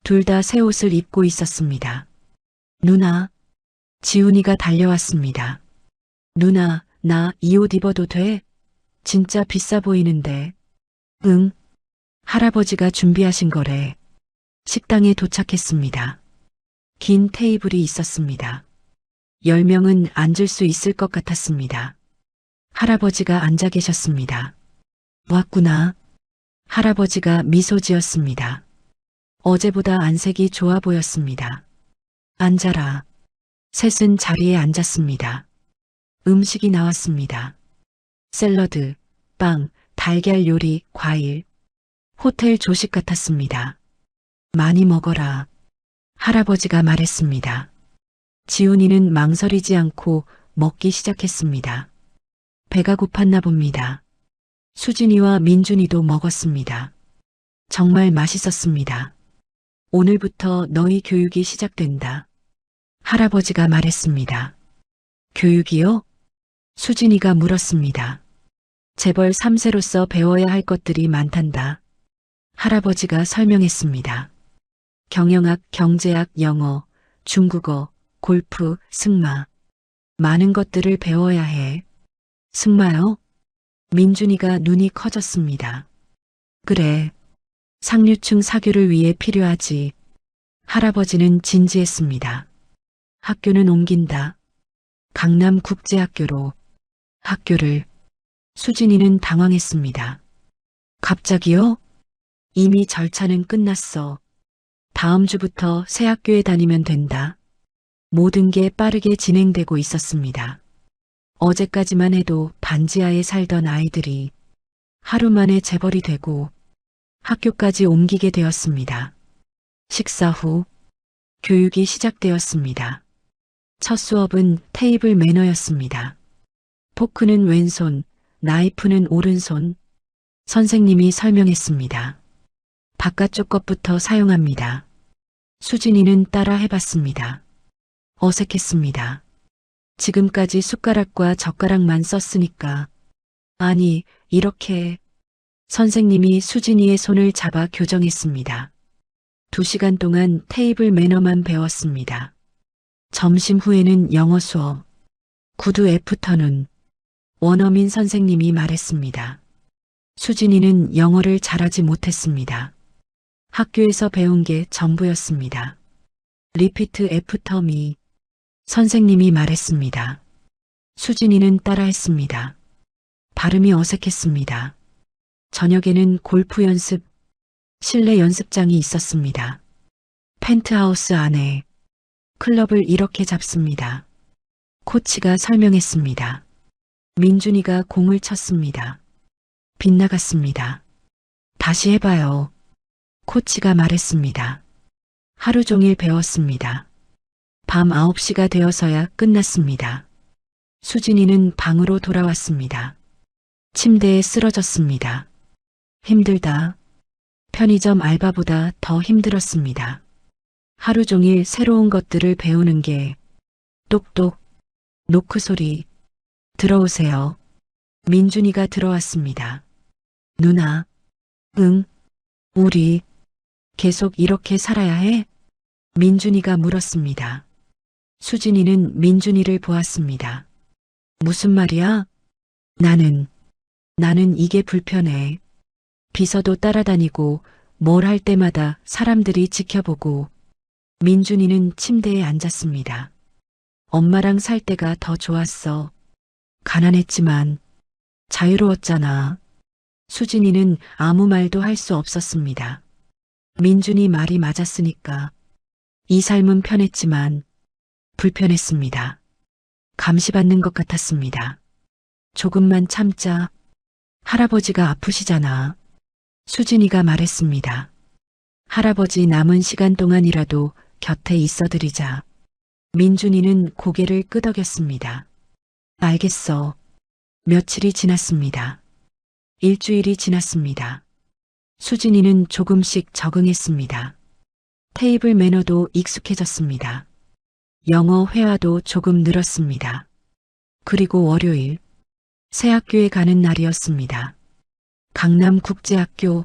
둘 다 새 옷을 입고 있었습니다. 누나, 지훈이가 달려왔습니다. 누나, 나 이 옷 입어도 돼? 진짜 비싸 보이는데. 응. 할아버지가 준비하신 거래. 식당에 도착했습니다. 긴 테이블이 있었습니다. 10명은 앉을 수 있을 것 같았습니다. 할아버지가 앉아 계셨습니다. 왔구나. 할아버지가 미소 지었습니다. 어제보다 안색이 좋아 보였습니다. 앉아라. 셋은 자리에 앉았습니다. 음식이 나왔습니다. 샐러드, 빵, 달걀 요리, 과일. 호텔 조식 같았습니다. 많이 먹어라. 할아버지가 말했습니다. 지훈이는 망설이지 않고 먹기 시작했습니다. 배가 고팠나 봅니다. 수진이와 민준이도 먹었습니다. 정말 맛있었습니다. 오늘부터 너희 교육이 시작된다. 할아버지가 말했습니다. 교육이요? 수진이가 물었습니다. 재벌 3세로서 배워야 할 것들이 많단다. 할아버지가 설명했습니다. 경영학, 경제학, 영어, 중국어, 골프, 승마. 많은 것들을 배워야 해. 승마요? 민준이가 눈이 커졌습니다. 그래. 상류층 사교를 위해 필요하지. 할아버지는 진지했습니다. 학교는 옮긴다. 강남국제학교로. 학교를. 수진이는 당황했습니다. 갑자기요? 이미 절차는 끝났어. 다음 주부터 새 학교에 다니면 된다. 모든 게 빠르게 진행되고 있었습니다. 어제까지만 해도 반지하에 살던 아이들이 하루 만에 재벌이 되고 학교까지 옮기게 되었습니다. 식사 후 교육이 시작되었습니다. 첫 수업은 테이블 매너였습니다. 포크는 왼손, 나이프는 오른손. 선생님이 설명했습니다. 바깥쪽 것부터 사용합니다. 수진이는 따라 해봤습니다. 어색했습니다. 지금까지 숟가락과 젓가락만 썼으니까. 아니, 이렇게. 선생님이 수진이의 손을 잡아 교정했습니다. 2시간 동안 테이블 매너만 배웠습니다. 점심 후에는 영어 수업. 구두 애프터눈. 원어민 선생님이 말했습니다. 수진이는 영어를 잘하지 못했습니다. 학교에서 배운 게 전부였습니다. 리피트 애프터 미. 선생님이 말했습니다. 수진이는 따라했습니다. 발음이 어색했습니다. 저녁에는 골프 연습, 실내 연습장이 있었습니다. 펜트하우스 안에 클럽을 이렇게 잡습니다. 코치가 설명했습니다. 민준이가 공을 쳤습니다. 빗나갔습니다. 다시 해봐요. 코치가 말했습니다. 하루 종일 배웠습니다. 밤 9시가 되어서야 끝났습니다. 수진이는 방으로 돌아왔습니다. 침대에 쓰러졌습니다. 힘들다. 편의점 알바보다 더 힘들었습니다. 하루 종일 새로운 것들을 배우는 게 똑똑, 노크 소리. 들어오세요. 민준이가 들어왔습니다. 누나. 응. 우리 계속 이렇게 살아야 해? 민준이가 물었습니다. 수진이는 민준이를 보았습니다. 무슨 말이야? 나는 이게 불편해. 비서도 따라다니고 뭘 할 때마다 사람들이 지켜보고. 민준이는 침대에 앉았습니다. 엄마랑 살 때가 더 좋았어. 가난했지만 자유로웠잖아. 수진이는 아무 말도 할 수 없었습니다. 민준이 말이 맞았으니까. 이 삶은 편했지만 불편했습니다. 감시받는 것 같았습니다. 조금만 참자. 할아버지가 아프시잖아. 수진이가 말했습니다. 할아버지 남은 시간 동안이라도 곁에 있어드리자. 민준이는 고개를 끄덕였습니다. 알겠어. 며칠이 지났습니다. 일주일이 지났습니다. 수진이는 조금씩 적응했습니다. 테이블 매너도 익숙해졌습니다. 영어 회화도 조금 늘었습니다. 그리고 월요일, 새 학교에 가는 날이었습니다. 강남국제학교.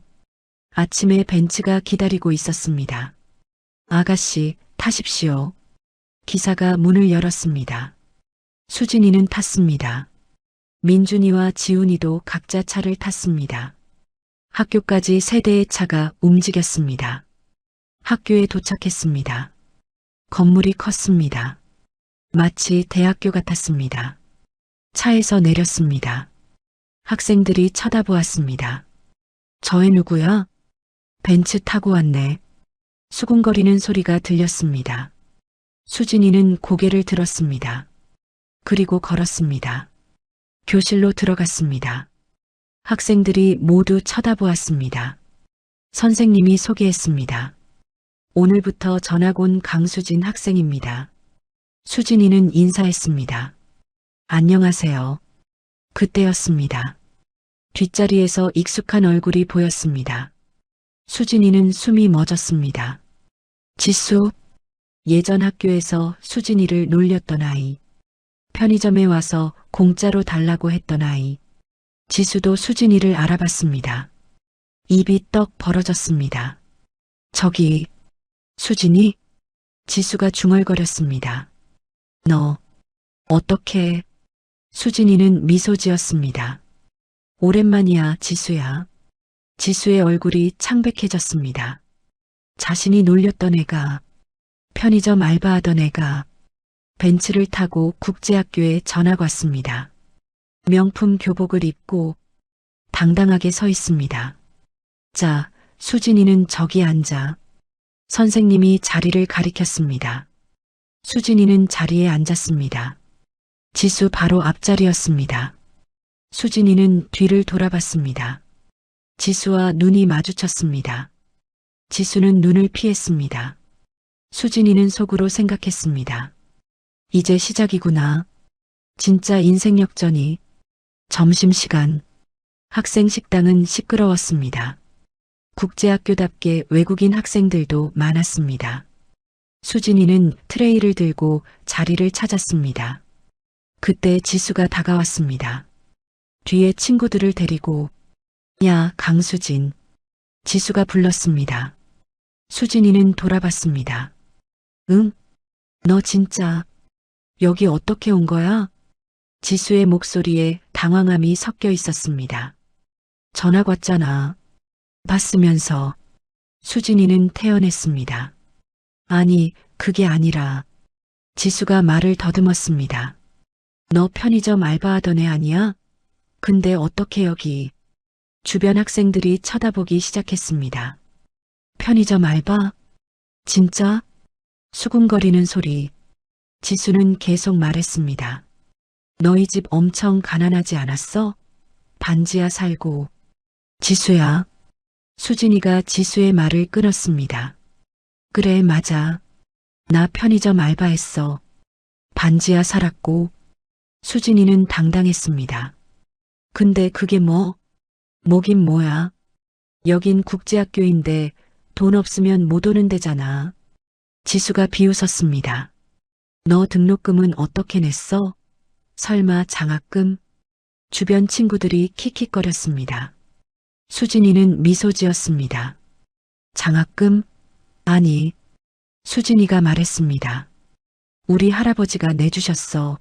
아침에 벤츠가 기다리고 있었습니다. 아가씨, 타십시오. 기사가 문을 열었습니다. 수진이는 탔습니다. 민준이와 지훈이도 각자 차를 탔습니다. 학교까지 세 대의 차가 움직였습니다. 학교에 도착했습니다. 건물이 컸습니다. 마치 대학교 같았습니다. 차에서 내렸습니다. 학생들이 쳐다보았습니다. 저 애 누구야? 벤츠 타고 왔네. 수군거리는 소리가 들렸습니다. 수진이는 고개를 들었습니다. 그리고 걸었습니다. 교실로 들어갔습니다. 학생들이 모두 쳐다보았습니다. 선생님이 소개했습니다. 오늘부터 전학 온 강수진 학생입니다. 수진이는 인사했습니다. 안녕하세요. 그때였습니다. 뒷자리에서 익숙한 얼굴이 보였습니다. 수진이는 숨이 멎었습니다. 지수, 예전 학교에서 수진이를 놀렸던 아이. 편의점에 와서 공짜로 달라고 했던 아이. 지수도 수진이를 알아봤습니다. 입이 떡 벌어졌습니다. 저기, 수진이? 지수가 중얼거렸습니다. 너, 어떻게? 수진이는 미소 지었습니다. 오랜만이야, 지수야. 지수의 얼굴이 창백해졌습니다. 자신이 놀렸던 애가, 편의점 알바하던 애가 벤츠를 타고 국제학교에 전학 왔습니다. 명품 교복을 입고 당당하게 서 있습니다. 자, 수진이는 저기 앉아. 선생님이 자리를 가리켰습니다. 수진이는 자리에 앉았습니다. 지수 바로 앞자리였습니다. 수진이는 뒤를 돌아봤습니다. 지수와 눈이 마주쳤습니다. 지수는 눈을 피했습니다. 수진이는 속으로 생각했습니다. 이제 시작이구나. 진짜 인생 역전이. 점심시간. 학생 식당은 시끄러웠습니다. 국제학교답게 외국인 학생들도 많았습니다. 수진이는 트레이를 들고 자리를 찾았습니다. 그때 지수가 다가왔습니다. 뒤에 친구들을 데리고 야, 강수진. 지수가 불렀습니다. 수진이는 돌아봤습니다. 응? 너 진짜 여기 어떻게 온 거야? 지수의 목소리에 당황함이 섞여 있었습니다. 전학 왔잖아. 봤으면서. 수진이는 태연했습니다. 아니, 그게 아니라. 지수가 말을 더듬었습니다. 너 편의점 알바하던 애 아니야? 근데 어떻게 여기? 주변 학생들이 쳐다보기 시작했습니다. 편의점 알바? 진짜? 수군거리는 소리. 지수는 계속 말했습니다. 너희 집 엄청 가난하지 않았어? 반지하 살고. 지수야. 수진이가 지수의 말을 끊었습니다. 그래, 맞아. 나 편의점 알바했어. 반지하 살았고, 수진이는 당당했습니다. 근데 그게 뭐? 뭐긴 뭐야. 여긴 국제학교인데 돈 없으면 못 오는 데잖아. 지수가 비웃었습니다. 너 등록금은 어떻게 냈어? 설마 장학금? 주변 친구들이 킥킥거렸습니다. 수진이는 미소 지었습니다. 장학금? 아니, 수진이가 말했습니다. 우리 할아버지가 내주셨어.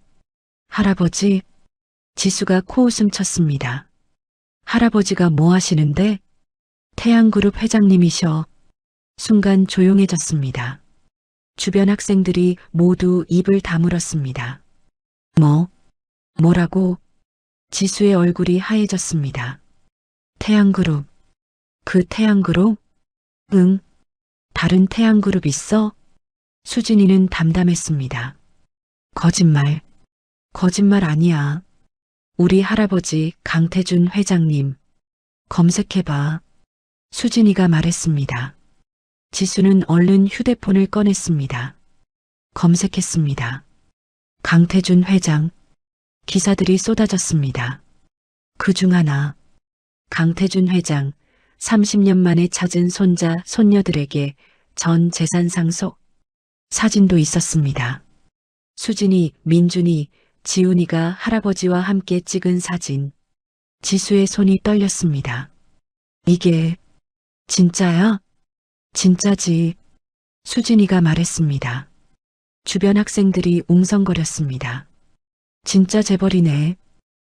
할아버지? 지수가 코웃음 쳤습니다. 할아버지가 뭐 하시는데? 태양그룹 회장님이셔. 순간 조용해졌습니다. 주변 학생들이 모두 입을 다물었습니다. 뭐라고? 지수의 얼굴이 하얘졌습니다. 태양그룹. 그 태양그룹? 응. 다른 태양그룹 있어? 수진이는 담담했습니다. 거짓말. 거짓말 아니야. 우리 할아버지 강태준 회장님. 검색해봐. 수진이가 말했습니다. 지수는 얼른 휴대폰을 꺼냈습니다. 검색했습니다. 강태준 회장. 기사들이 쏟아졌습니다. 그중 하나. 강태준 회장. 30년 만에 찾은 손자, 손녀들에게 전 재산 상속. 사진도 있었습니다. 수진이, 민준이, 지훈이가 할아버지와 함께 찍은 사진. 지수의 손이 떨렸습니다. 이게 진짜야? 진짜지. 수진이가 말했습니다. 주변 학생들이 웅성거렸습니다. 진짜 재벌이네.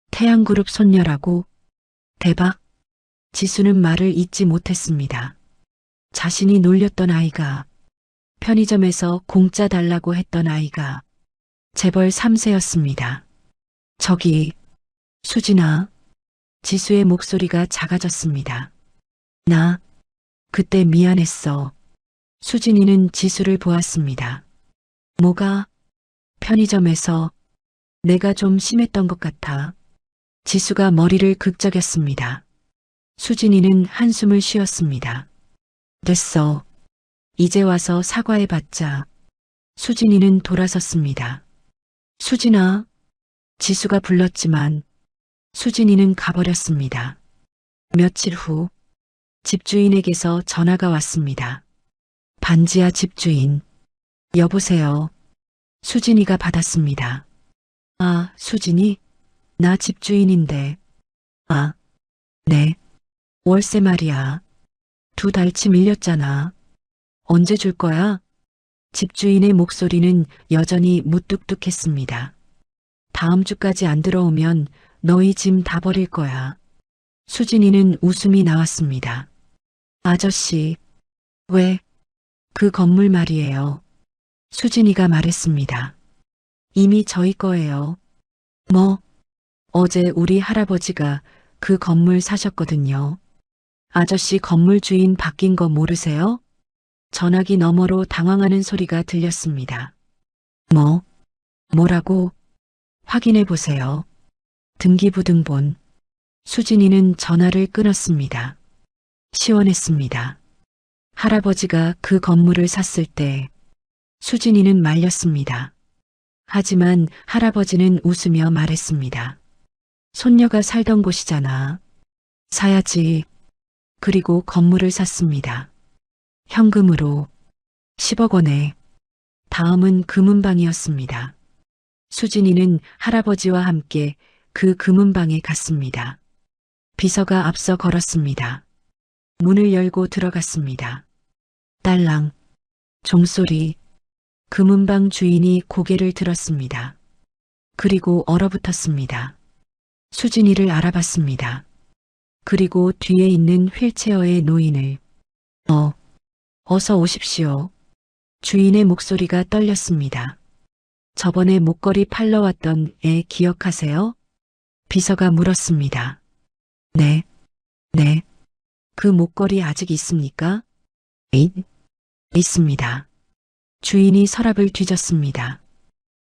태양그룹 손녀라고. 대박. 지수는 말을 잇지 못했습니다. 자신이 놀렸던 아이가, 편의점에서 공짜 달라고 했던 아이가 재벌 3세였습니다. 저기, 수진아. 지수의 목소리가 작아졌습니다. 나, 그때 미안했어. 수진이는 지수를 보았습니다. 뭐가? 편의점에서 내가 좀 심했던 것 같아. 지수가 머리를 극적였습니다. 수진이는 한숨을 쉬었습니다. 됐어. 이제 와서 사과해봤자. 수진이는 돌아섰습니다. 수진아. 지수가 불렀지만 수진이는 가버렸습니다. 며칠 후 집주인에게서 전화가 왔습니다. 반지하 집주인. 여보세요. 수진이가 받았습니다. 아, 수진이? 나 집주인인데. 아, 네. 월세 말이야. 2달치 밀렸잖아. 언제 줄 거야? 집주인의 목소리는 여전히 무뚝뚝했습니다. 다음 주까지 안 들어오면 너희 짐 다 버릴 거야. 수진이는 웃음이 나왔습니다. 아저씨, 왜? 그 건물 말이에요. 수진이가 말했습니다. 이미 저희 거예요. 뭐? 어제 우리 할아버지가 그 건물 사셨거든요. 아저씨 건물 주인 바뀐 거 모르세요? 전화기 너머로 당황하는 소리가 들렸습니다. 뭐라고? 확인해 보세요. 등기부등본. 수진이는 전화를 끊었습니다. 시원했습니다. 할아버지가 그 건물을 샀을 때 수진이는 말렸습니다. 하지만 할아버지는 웃으며 말했습니다. 손녀가 살던 곳이잖아. 사야지. 그리고 건물을 샀습니다. 현금으로 10억 원에. 다음은 금은방이었습니다. 수진이는 할아버지와 함께 그 금은방에 갔습니다. 비서가 앞서 걸었습니다. 문을 열고 들어갔습니다. 딸랑. 종소리. 금은방 주인이 고개를 들었습니다. 그리고 얼어붙었습니다. 수진이를 알아봤습니다. 그리고 뒤에 있는 휠체어의 노인을. 어서 오십시오. 주인의 목소리가 떨렸습니다. 저번에 목걸이 팔러 왔던 애 기억하세요? 비서가 물었습니다. 네. 그 목걸이 아직 있습니까? 있습니다. 주인이 서랍을 뒤졌습니다.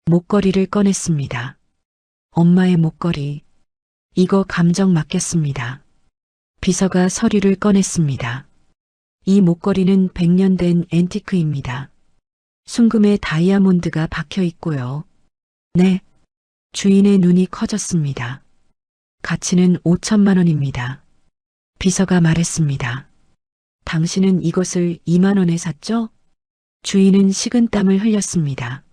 목걸이를 꺼냈습니다. 엄마의 목걸이. 이거 감정 맡겼습니다. 비서가 서류를 꺼냈습니다. 이 목걸이는 100년 된 앤티크입니다. 순금에 다이아몬드가 박혀 있고요. 네. 주인의 눈이 커졌습니다. 가치는 5천만 원입니다. 비서가 말했습니다. 당신은 이것을 2만 원에 샀죠? 주인은 식은땀을 흘렸습니다.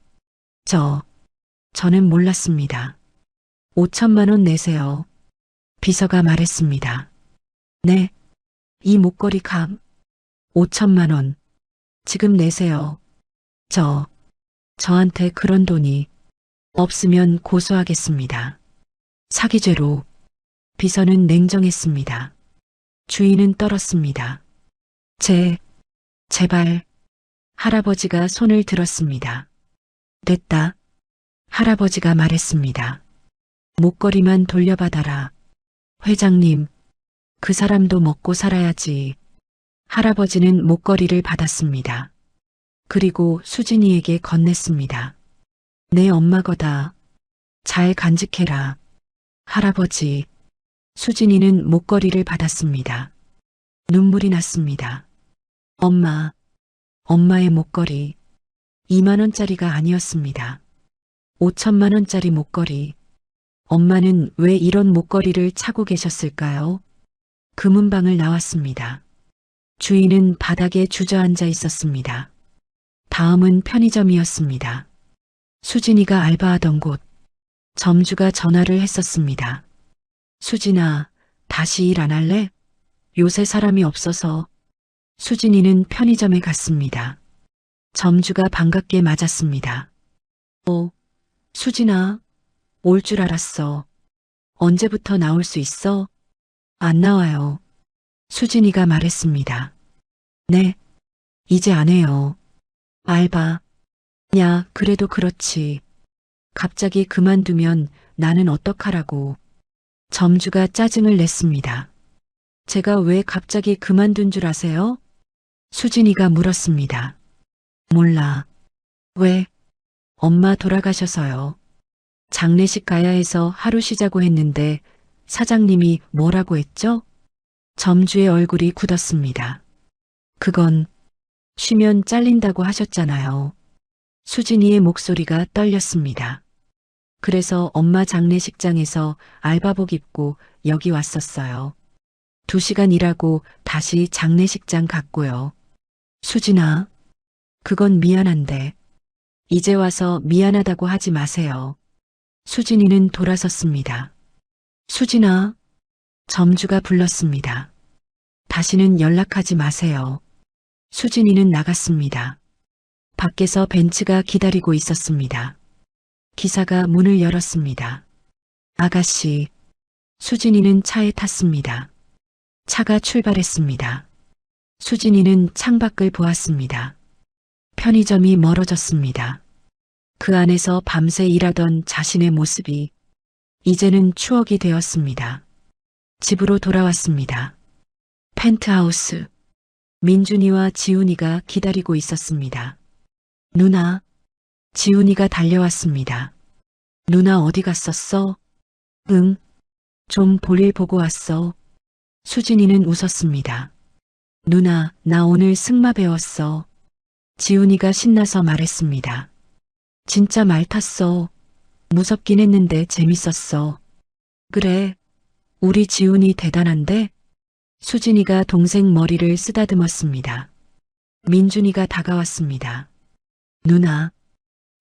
저는 몰랐습니다. 5천만 원 내세요. 비서가 말했습니다. 네. 이 목걸이 값 5천만 원. 지금 내세요. 저한테 그런 돈이 없으면 고소하겠습니다. 사기죄로. 비서는 냉정했습니다. 주인은 떨었습니다. 제발. 할아버지가 손을 들었습니다. 됐다. 할아버지가 말했습니다. 목걸이만 돌려받아라. 회장님, 그 사람도 먹고 살아야지. 할아버지는 목걸이를 받았습니다. 그리고 수진이에게 건넸습니다. 내 엄마 거다. 잘 간직해라. 할아버지. 수진이는 목걸이를 받았습니다. 눈물이 났습니다. 엄마의 목걸이. 2만 원짜리가 아니었습니다. 5천만 원짜리 목걸이. 엄마는 왜 이런 목걸이를 차고 계셨을까요? 금은방을 나왔습니다. 주인은 바닥에 주저앉아 있었습니다. 다음은 편의점이었습니다. 수진이가 알바하던 곳. 점주가 전화를 했었습니다. 수진아, 다시 일 안 할래? 요새 사람이 없어서. 수진이는 편의점에 갔습니다. 점주가 반갑게 맞았습니다. 수진아, 올 줄 알았어. 언제부터 나올 수 있어? 안 나와요. 수진이가 말했습니다. 네, 이제 안 해요. 알바. 야, 그래도 그렇지. 갑자기 그만두면 나는 어떡하라고. 점주가 짜증을 냈습니다. 제가 왜 갑자기 그만둔 줄 아세요? 수진이가 물었습니다. 몰라. 왜? 엄마 돌아가셔서요. 장례식 가야 해서 하루 쉬자고 했는데 사장님이 뭐라고 했죠? 점주의 얼굴이 굳었습니다. 그건 쉬면 잘린다고 하셨잖아요. 수진이의 목소리가 떨렸습니다. 그래서 엄마 장례식장에서 알바복 입고 여기 왔었어요. 2시간 일하고 다시 장례식장 갔고요. 수진아, 그건 미안한데 이제 와서 미안하다고 하지 마세요. 수진이는 돌아섰습니다. 수진아, 점주가 불렀습니다. 다시는 연락하지 마세요. 수진이는 나갔습니다. 밖에서 벤츠가 기다리고 있었습니다. 기사가 문을 열었습니다. 아가씨. 수진이는 차에 탔습니다. 차가 출발했습니다. 수진이는 창밖을 보았습니다. 편의점이 멀어졌습니다. 그 안에서 밤새 일하던 자신의 모습이 이제는 추억이 되었습니다. 집으로 돌아왔습니다. 펜트하우스. 민준이와 지훈이가 기다리고 있었습니다. 누나. 지훈이가 달려왔습니다. 누나 어디 갔었어? 응. 좀 볼일 보고 왔어. 수진이는 웃었습니다. 누나, 나 오늘 승마 배웠어. 지훈이가 신나서 말했습니다. 진짜 말 탔어. 무섭긴 했는데 재밌었어. 그래. 우리 지훈이 대단한데? 수진이가 동생 머리를 쓰다듬었습니다. 민준이가 다가왔습니다. 누나.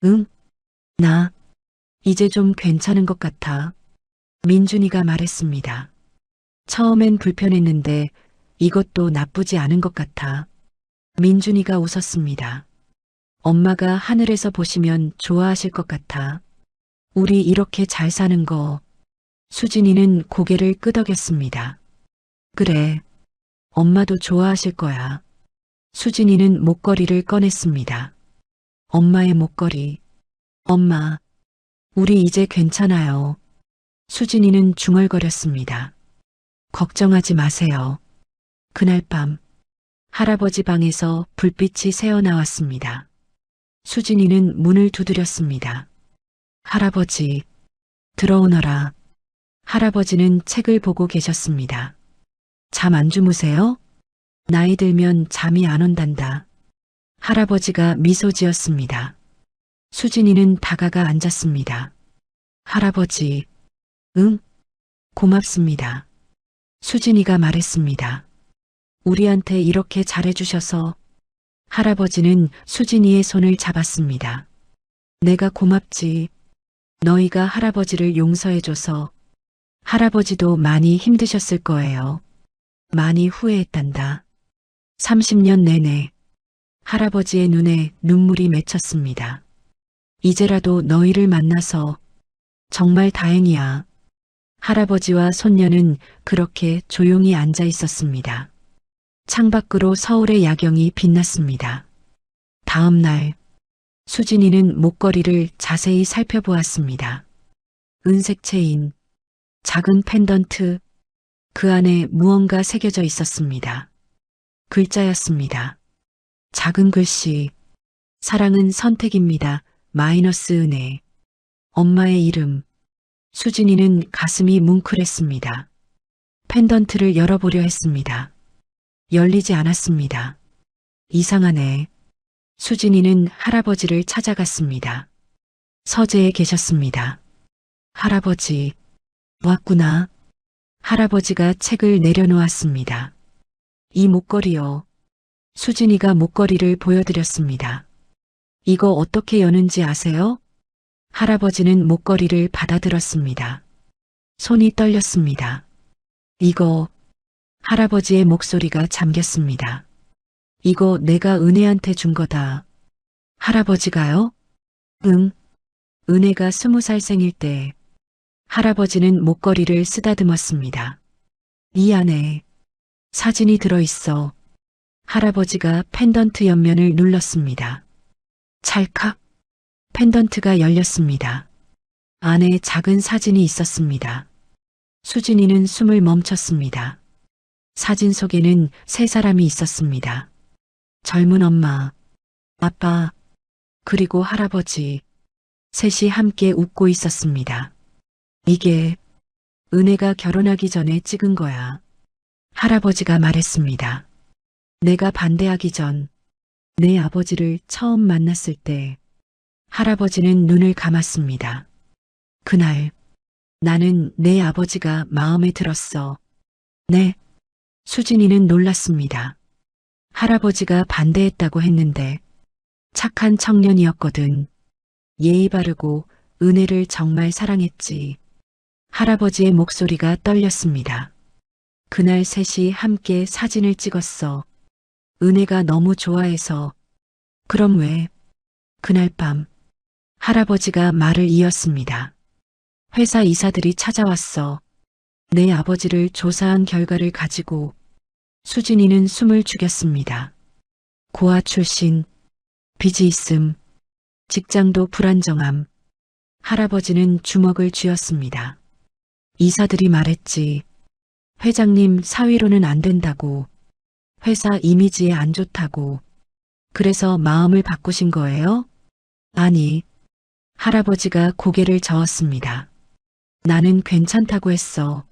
응? 나 이제 좀 괜찮은 것 같아. 민준이가 말했습니다. 처음엔 불편했는데 이것도 나쁘지 않은 것 같아. 민준이가 웃었습니다. 엄마가 하늘에서 보시면 좋아하실 것 같아. 우리 이렇게 잘 사는 거. 수진이는 고개를 끄덕였습니다. 그래. 엄마도 좋아하실 거야. 수진이는 목걸이를 꺼냈습니다. 엄마의 목걸이. 엄마, 우리 이제 괜찮아요. 수진이는 중얼거렸습니다. 걱정하지 마세요. 그날 밤, 할아버지 방에서 불빛이 새어나왔습니다. 수진이는 문을 두드렸습니다. 할아버지, 들어오너라. 할아버지는 책을 보고 계셨습니다. 잠 안 주무세요? 나이 들면 잠이 안 온단다. 할아버지가 미소 지었습니다. 수진이는 다가가 앉았습니다. 할아버지, 응? 고맙습니다. 수진이가 말했습니다. 우리한테 이렇게 잘해주셔서. 할아버지는 수진이의 손을 잡았습니다. 내가 고맙지. 너희가 할아버지를 용서해줘서. 할아버지도 많이 힘드셨을 거예요. 많이 후회했단다. 30년 내내 할아버지의 눈에 눈물이 맺혔습니다. 이제라도 너희를 만나서 정말 다행이야. 할아버지와 손녀는 그렇게 조용히 앉아 있었습니다. 창밖으로 서울의 야경이 빛났습니다. 다음 날 수진이는 목걸이를 자세히 살펴보았습니다. 은색 체인, 작은 펜던트, 그 안에 무언가 새겨져 있었습니다. 글자였습니다. 작은 글씨, 사랑은 선택입니다. 마이너스 은혜. 엄마의 이름. 수진이는 가슴이 뭉클했습니다. 펜던트를 열어보려 했습니다. 열리지 않았습니다. 이상하네. 수진이는 할아버지를 찾아갔습니다. 서재에 계셨습니다. 할아버지, 왔구나. 할아버지가 책을 내려놓았습니다. 이 목걸이요. 수진이가 목걸이를 보여드렸습니다. 이거 어떻게 여는지 아세요? 할아버지는 목걸이를 받아들었습니다. 손이 떨렸습니다. 이거, 할아버지의 목소리가 잠겼습니다. 이거 내가 은혜한테 준 거다. 할아버지가요? 응. 은혜가 20살 생일 때 할아버지는 목걸이를 쓰다듬었습니다. 이 안에 사진이 들어있어. 할아버지가 펜던트 옆면을 눌렀습니다. 찰칵. 펜던트가 열렸습니다. 안에 작은 사진이 있었습니다. 수진이는 숨을 멈췄습니다. 사진 속에는 세 사람이 있었습니다. 젊은 엄마, 아빠, 그리고 할아버지. 셋이 함께 웃고 있었습니다. 이게 은혜가 결혼하기 전에 찍은 거야. 할아버지가 말했습니다. 내가 반대하기 전 내 아버지를 처음 만났을 때 할아버지는 눈을 감았습니다. 그날 나는 내 아버지가 마음에 들었어. 네. 수진이는 놀랐습니다. 할아버지가 반대했다고 했는데 착한 청년이었거든. 예의 바르고 은혜를 정말 사랑했지. 할아버지의 목소리가 떨렸습니다. 그날 셋이 함께 사진을 찍었어. 은혜가 너무 좋아해서. 그럼 왜? 그날 밤 할아버지가 말을 이었습니다. 회사 이사들이 찾아왔어. 내 아버지를 조사한 결과를 가지고. 수진이는 숨을 죽였습니다. 고아 출신, 빚이 있음, 직장도 불안정함. 할아버지는 주먹을 쥐었습니다. 이사들이 말했지. 회장님 사위로는 안 된다고. 회사 이미지에 안 좋다고. 그래서 마음을 바꾸신 거예요? 아니. 할아버지가 고개를 저었습니다. 나는 괜찮다고 했어.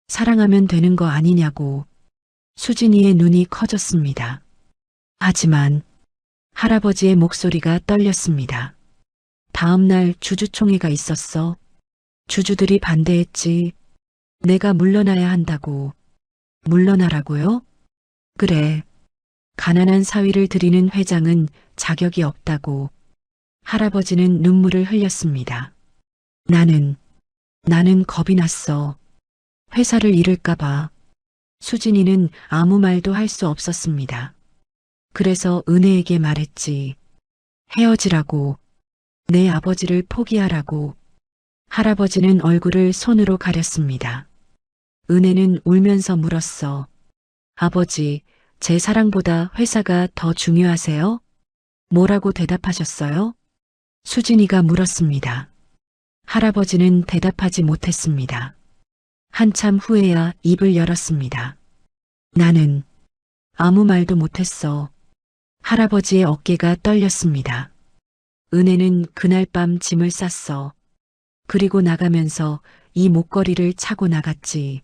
사랑하면 되는 거 아니냐고. 수진이의 눈이 커졌습니다. 하지만 할아버지의 목소리가 떨렸습니다. 다음 날 주주총회가 있었어. 주주들이 반대했지. 내가 물러나야 한다고. 물러나라고요? 그래. 가난한 사위를 들이는 회장은 자격이 없다고. 할아버지는 눈물을 흘렸습니다. 나는 겁이 났어. 회사를 잃을까봐. 수진이는 아무 말도 할 수 없었습니다. 그래서 은혜에게 말했지. 헤어지라고. 내 아버지를 포기하라고. 할아버지는 얼굴을 손으로 가렸습니다. 은혜는 울면서 물었어. 아버지, 제 사랑보다 회사가 더 중요하세요? 뭐라고 대답하셨어요? 수진이가 물었습니다. 할아버지는 대답하지 못했습니다. 한참 후에야 입을 열었습니다. 나는 아무 말도 못했어. 할아버지의 어깨가 떨렸습니다. 은혜는 그날 밤 짐을 쌌어. 그리고 나가면서 이 목걸이를 차고 나갔지.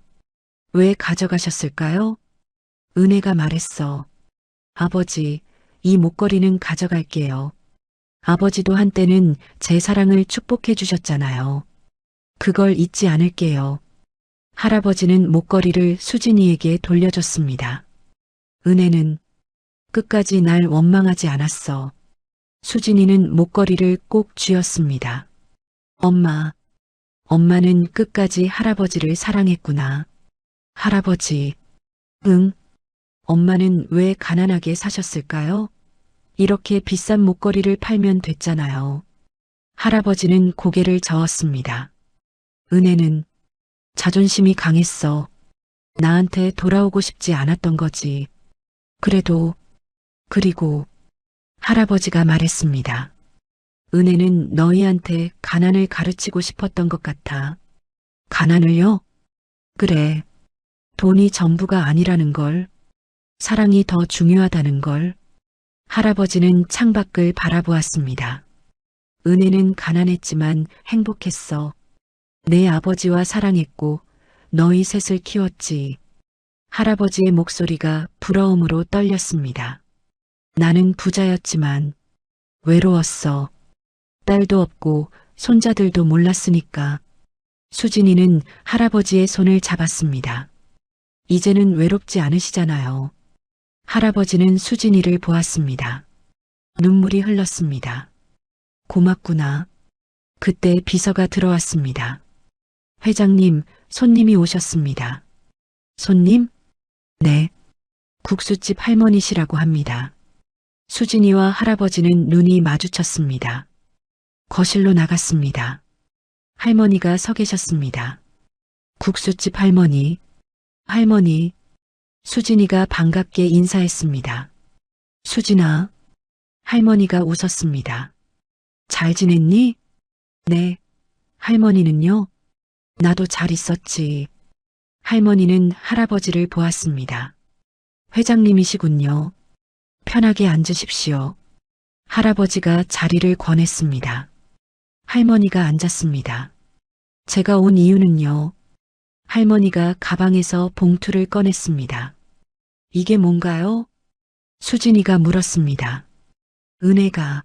왜 가져가셨을까요? 은혜가 말했어. 아버지, 이 목걸이는 가져갈게요. 아버지도 한때는 제 사랑을 축복해 주셨잖아요. 그걸 잊지 않을게요. 할아버지는 목걸이를 수진이에게 돌려줬습니다. 은혜는 끝까지 날 원망하지 않았어. 수진이는 목걸이를 꼭 쥐었습니다. 엄마는 끝까지 할아버지를 사랑했구나. 할아버지, 응, 엄마는 왜 가난하게 사셨을까요? 이렇게 비싼 목걸이를 팔면 됐잖아요. 할아버지는 고개를 저었습니다. 은혜는 자존심이 강했어. 나한테 돌아오고 싶지 않았던 거지. 그리고 할아버지가 말했습니다. 은혜는 너희한테 가난을 가르치고 싶었던 것 같아. 가난을요? 그래. 돈이 전부가 아니라는 걸. 사랑이 더 중요하다는 걸. 할아버지는 창밖을 바라보았습니다. 은혜는 가난했지만 행복했어. 내 아버지와 사랑했고 너희 셋을 키웠지. 할아버지의 목소리가 부러움으로 떨렸습니다. 나는 부자였지만 외로웠어. 딸도 없고 손자들도 몰랐으니까. 수진이는 할아버지의 손을 잡았습니다. 이제는 외롭지 않으시잖아요. 할아버지는 수진이를 보았습니다. 눈물이 흘렀습니다. 고맙구나. 그때 비서가 들어왔습니다. 회장님, 손님이 오셨습니다. 손님? 네. 국수집 할머니시라고 합니다. 수진이와 할아버지는 눈이 마주쳤습니다. 거실로 나갔습니다. 할머니가 서 계셨습니다. 국수집 할머니. 할머니. 수진이가 반갑게 인사했습니다. 수진아. 할머니가 웃었습니다. 잘 지냈니? 네. 할머니는요? 나도 잘 있었지. 할머니는 할아버지를 보았습니다. 회장님이시군요. 편하게 앉으십시오. 할아버지가 자리를 권했습니다. 할머니가 앉았습니다. 제가 온 이유는요. 할머니가 가방에서 봉투를 꺼냈습니다. 이게 뭔가요? 수진이가 물었습니다. 은혜가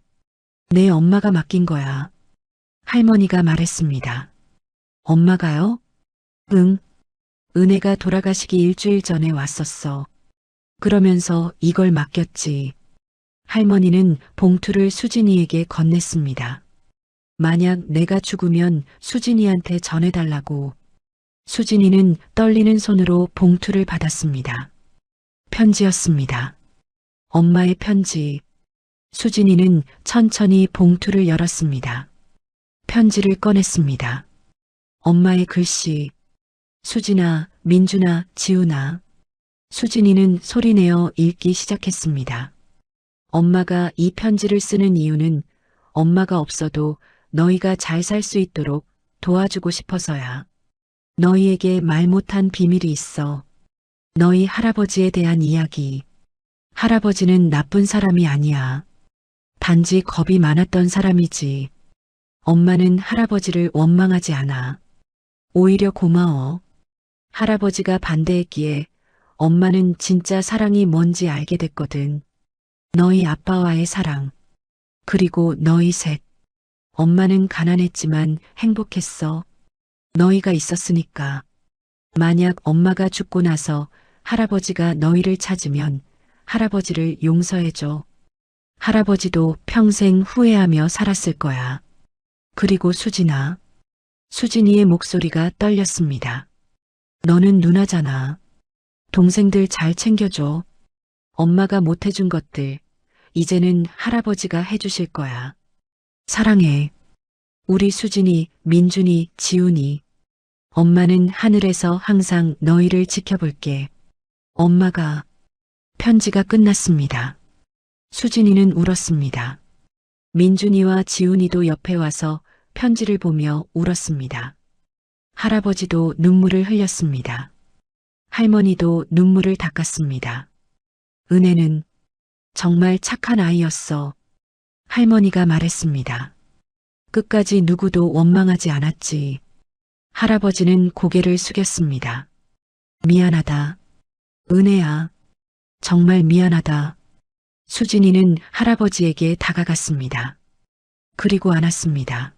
내 엄마가 맡긴 거야. 할머니가 말했습니다. 엄마가요? 응. 은혜가 돌아가시기 일주일 전에 왔었어. 그러면서 이걸 맡겼지. 할머니는 봉투를 수진이에게 건넸습니다. 만약 내가 죽으면 수진이한테 전해달라고. 수진이는 떨리는 손으로 봉투를 받았습니다. 편지였습니다. 엄마의 편지. 수진이는 천천히 봉투를 열었습니다. 편지를 꺼냈습니다. 엄마의 글씨. 수진아, 민준아, 지훈아. 수진이는 소리내어 읽기 시작했습니다. 엄마가 이 편지를 쓰는 이유는 엄마가 없어도 너희가 잘 살 수 있도록 도와주고 싶어서야. 너희에게 말 못한 비밀이 있어. 너희 할아버지에 대한 이야기. 할아버지는 나쁜 사람이 아니야. 단지 겁이 많았던 사람이지. 엄마는 할아버지를 원망하지 않아. 오히려 고마워. 할아버지가 반대했기에 엄마는 진짜 사랑이 뭔지 알게 됐거든. 너희 아빠와의 사랑. 그리고 너희 셋. 엄마는 가난했지만 행복했어. 너희가 있었으니까. 만약 엄마가 죽고 나서 할아버지가 너희를 찾으면 할아버지를 용서해줘. 할아버지도 평생 후회하며 살았을 거야. 그리고 수진아. 수진이의 목소리가 떨렸습니다. 너는 누나잖아. 동생들 잘 챙겨줘. 엄마가 못해준 것들 이제는 할아버지가 해주실 거야. 사랑해. 우리 수진이, 민준이, 지훈이. 엄마는 하늘에서 항상 너희를 지켜볼게. 엄마가. 편지가 끝났습니다. 수진이는 울었습니다. 민준이와 지훈이도 옆에 와서 편지를 보며 울었습니다. 할아버지도 눈물을 흘렸습니다. 할머니도 눈물을 닦았습니다. 은혜는 정말 착한 아이였어. 할머니가 말했습니다. 끝까지 누구도 원망하지 않았지. 할아버지는 고개를 숙였습니다. 미안하다. 은혜야. 정말 미안하다. 수진이는 할아버지에게 다가갔습니다. 그리고 안았습니다.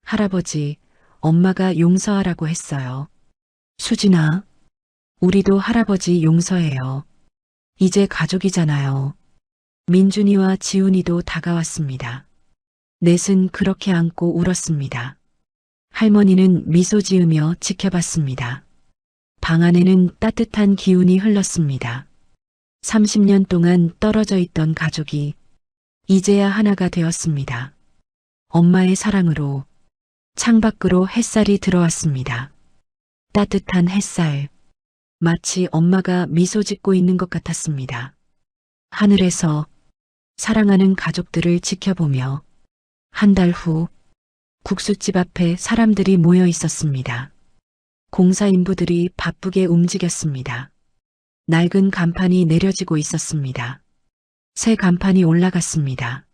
할아버지, 엄마가 용서하라고 했어요. 수진아, 우리도 할아버지 용서해요. 이제 가족이잖아요. 민준이와 지훈이도 다가왔습니다. 넷은 그렇게 안고 울었습니다. 할머니는 미소 지으며 지켜봤습니다. 방 안에는 따뜻한 기운이 흘렀습니다. 30년 동안 떨어져 있던 가족이 이제야 하나가 되었습니다. 엄마의 사랑으로 창밖으로 햇살이 들어왔습니다. 따뜻한 햇살. 마치 엄마가 미소 짓고 있는 것 같았습니다. 하늘에서 사랑하는 가족들을 지켜보며 한 달 후 국수집 앞에 사람들이 모여 있었습니다. 공사인부들이 바쁘게 움직였습니다. 낡은 간판이 내려지고 있었습니다. 새 간판이 올라갔습니다.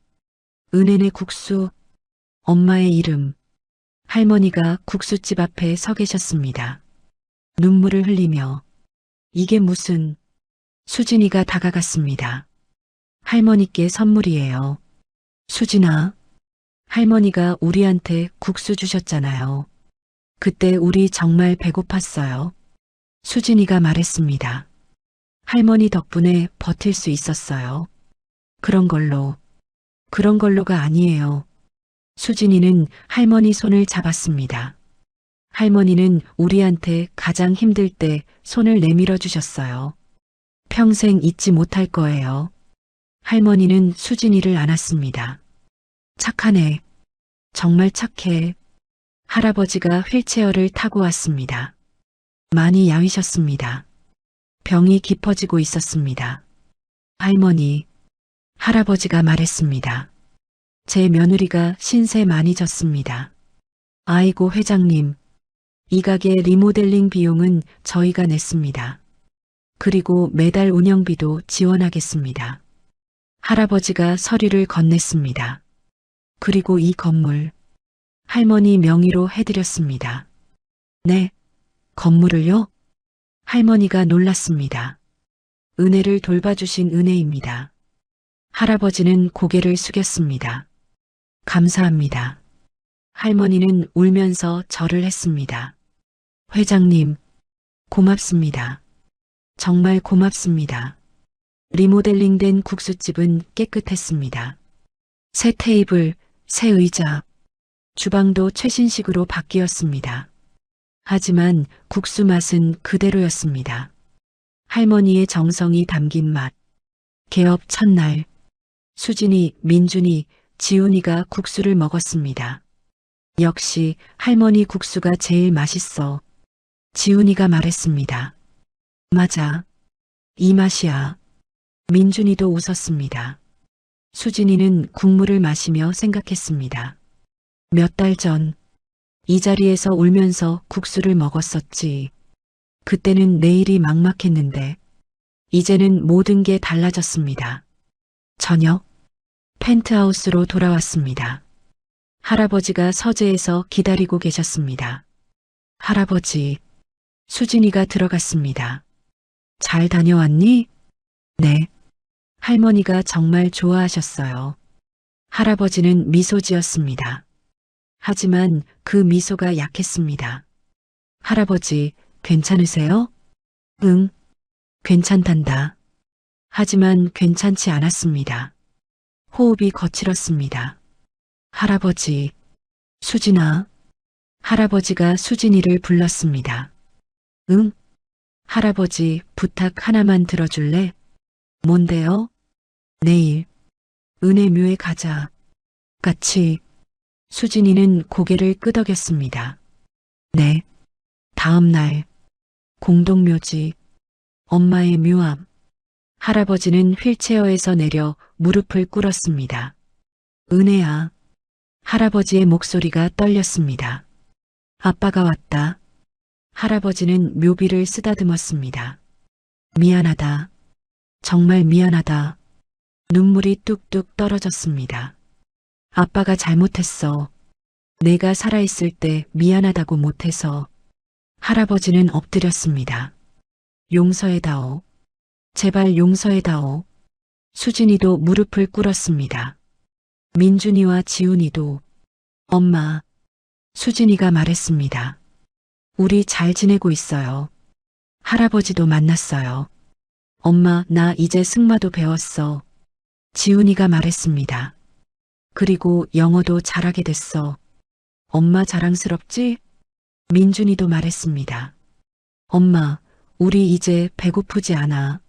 은혜네 국수, 엄마의 이름. 할머니가 국수집 앞에 서 계셨습니다. 눈물을 흘리며 이게 무슨... 수진이가 다가갔습니다. 할머니께 선물이에요. 수진아, 할머니가 우리한테 국수 주셨잖아요. 그때 우리 정말 배고팠어요. 수진이가 말했습니다. 할머니 덕분에 버틸 수 있었어요. 그런 걸로가 아니에요. 수진이는 할머니 손을 잡았습니다. 할머니는 우리한테 가장 힘들 때 손을 내밀어 주셨어요. 평생 잊지 못할 거예요. 할머니는 수진이를 안았습니다. 착하네. 정말 착해. 할아버지가 휠체어를 타고 왔습니다. 많이 야위셨습니다. 병이 깊어지고 있었습니다. 할머니, 할아버지가 말했습니다. 제 며느리가 신세 많이 졌습니다. 아이고 회장님, 이 가게 리모델링 비용은 저희가 냈습니다. 그리고 매달 운영비도 지원하겠습니다. 할아버지가 서류를 건넸습니다. 그리고 이 건물, 할머니 명의로 해드렸습니다. 네, 건물을요? 할머니가 놀랐습니다. 은혜를 돌봐주신 은혜입니다. 할아버지는 고개를 숙였습니다. 감사합니다. 할머니는 울면서 절을 했습니다. 회장님, 고맙습니다. 정말 고맙습니다. 리모델링된 국수집은 깨끗했습니다. 새 테이블, 새 의자, 주방도 최신식으로 바뀌었습니다. 하지만 국수 맛은 그대로였습니다. 할머니의 정성이 담긴 맛. 개업 첫날, 수진이, 민준이, 지훈이가 국수를 먹었습니다. 역시 할머니 국수가 제일 맛있어. 지훈이가 말했습니다. 맞아. 이 맛이야. 민준이도 웃었습니다. 수진이는 국물을 마시며 생각했습니다. 몇 달 전, 이 자리에서 울면서 국수를 먹었었지. 그때는 내일이 막막했는데, 이제는 모든 게 달라졌습니다. 저녁, 펜트하우스로 돌아왔습니다. 할아버지가 서재에서 기다리고 계셨습니다. 할아버지, 수진이가 들어갔습니다. 잘 다녀왔니? 네. 할머니가 정말 좋아하셨어요. 할아버지는 미소 지었습니다. 하지만 그 미소가 약했습니다. 할아버지, 괜찮으세요? 응, 괜찮단다. 하지만 괜찮지 않았습니다. 호흡이 거칠었습니다. 할아버지, 수진아. 할아버지가 수진이를 불렀습니다. 응? 할아버지, 부탁 하나만 들어줄래? 뭔데요? 내일, 은혜묘에 가자. 같이. 수진이는 고개를 끄덕였습니다. 네. 다음 날, 공동묘지, 엄마의 묘암. 할아버지는 휠체어에서 내려 무릎을 꿇었습니다. 은혜야. 할아버지의 목소리가 떨렸습니다. 아빠가 왔다. 할아버지는 묘비를 쓰다듬었습니다. 미안하다. 정말 미안하다. 눈물이 뚝뚝 떨어졌습니다. 아빠가 잘못했어. 내가 살아있을 때 미안하다고 못해서. 할아버지는 엎드렸습니다. 용서해다오. 제발 용서해다오. 수진이도 무릎을 꿇었습니다. 민준이와 지훈이도. 엄마, 수진이가 말했습니다. 우리 잘 지내고 있어요. 할아버지도 만났어요. 엄마, 나 이제 승마도 배웠어. 지훈이가 말했습니다. 그리고 영어도 잘하게 됐어. 엄마 자랑스럽지? 민준이도 말했습니다. 엄마, 우리 이제 배고프지 않아.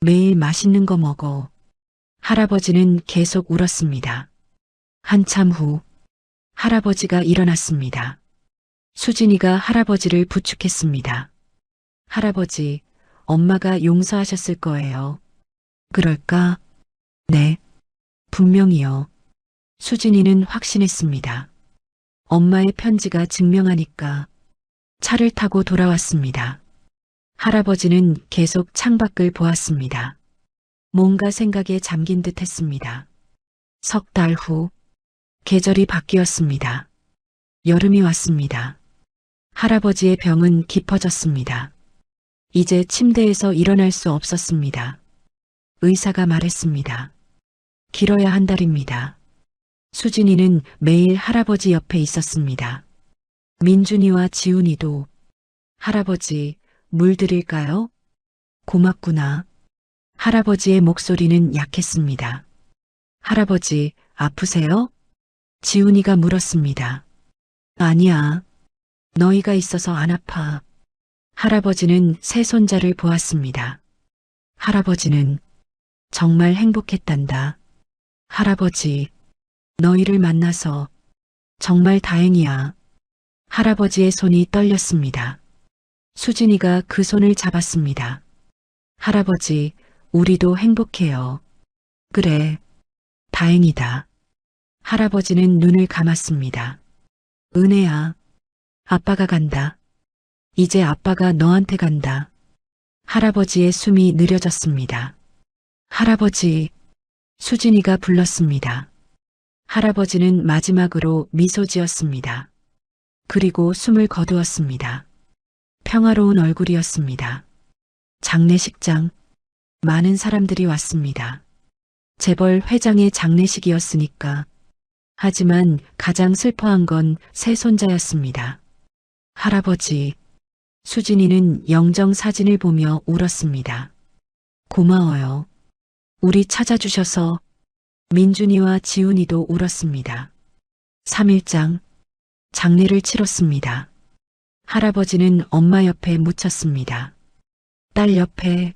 매일 맛있는 거 먹어. 할아버지는 계속 울었습니다. 한참 후 할아버지가 일어났습니다. 수진이가 할아버지를 부축했습니다. 할아버지, 엄마가 용서하셨을 거예요. 그럴까? 네, 분명히요. 수진이는 확신했습니다. 엄마의 편지가 증명하니까 차를 타고 돌아왔습니다. 할아버지는 계속 창밖을 보았습니다. 뭔가 생각에 잠긴 듯 했습니다. 석 달 후, 계절이 바뀌었습니다. 여름이 왔습니다. 할아버지의 병은 깊어졌습니다. 이제 침대에서 일어날 수 없었습니다. 의사가 말했습니다. 길어야 한 달입니다. 수진이는 매일 할아버지 옆에 있었습니다. 민준이와 지훈이도. 할아버지, 물 드릴까요? 고맙구나. 할아버지의 목소리는 약했습니다. 할아버지, 아프세요? 지훈이가 물었습니다. 아니야. 너희가 있어서 안 아파. 할아버지는 새 손자를 보았습니다. 할아버지는 정말 행복했단다. 할아버지, 너희를 만나서 정말 다행이야. 할아버지의 손이 떨렸습니다. 수진이가 그 손을 잡았습니다. 할아버지, 우리도 행복해요. 그래, 다행이다. 할아버지는 눈을 감았습니다. 은혜야, 아빠가 간다. 이제 아빠가 너한테 간다. 할아버지의 숨이 느려졌습니다. 할아버지, 수진이가 불렀습니다. 할아버지는 마지막으로 미소 지었습니다. 그리고 숨을 거두었습니다. 평화로운 얼굴이었습니다. 장례식장, 많은 사람들이 왔습니다. 재벌 회장의 장례식이었으니까. 하지만 가장 슬퍼한 건 새 손자였습니다. 할아버지, 수진이는 영정 사진을 보며 울었습니다. 고마워요. 우리 찾아주셔서. 민준이와 지훈이도 울었습니다. 3일장, 장례를 치렀습니다. 할아버지는 엄마 옆에 묻혔습니다. 딸 옆에,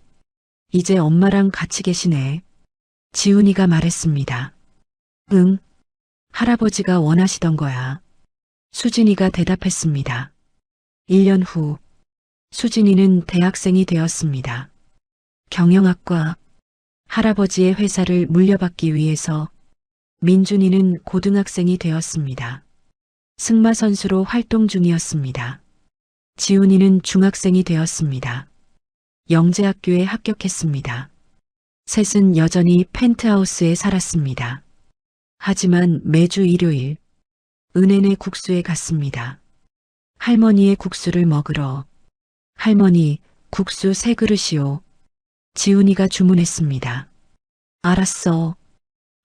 이제 엄마랑 같이 계시네. 지훈이가 말했습니다. 응, 할아버지가 원하시던 거야. 수진이가 대답했습니다. 1년 후, 수진이는 대학생이 되었습니다. 경영학과, 할아버지의 회사를 물려받기 위해서 민준이는 고등학생이 되었습니다. 승마 선수로 활동 중이었습니다. 지훈이는 중학생이 되었습니다. 영재학교에 합격했습니다. 셋은 여전히 펜트하우스에 살았습니다. 하지만 매주 일요일 은혜네 국수에 갔습니다. 할머니의 국수를 먹으러. 할머니, 국수 3그릇이요. 지훈이가 주문했습니다. 알았어.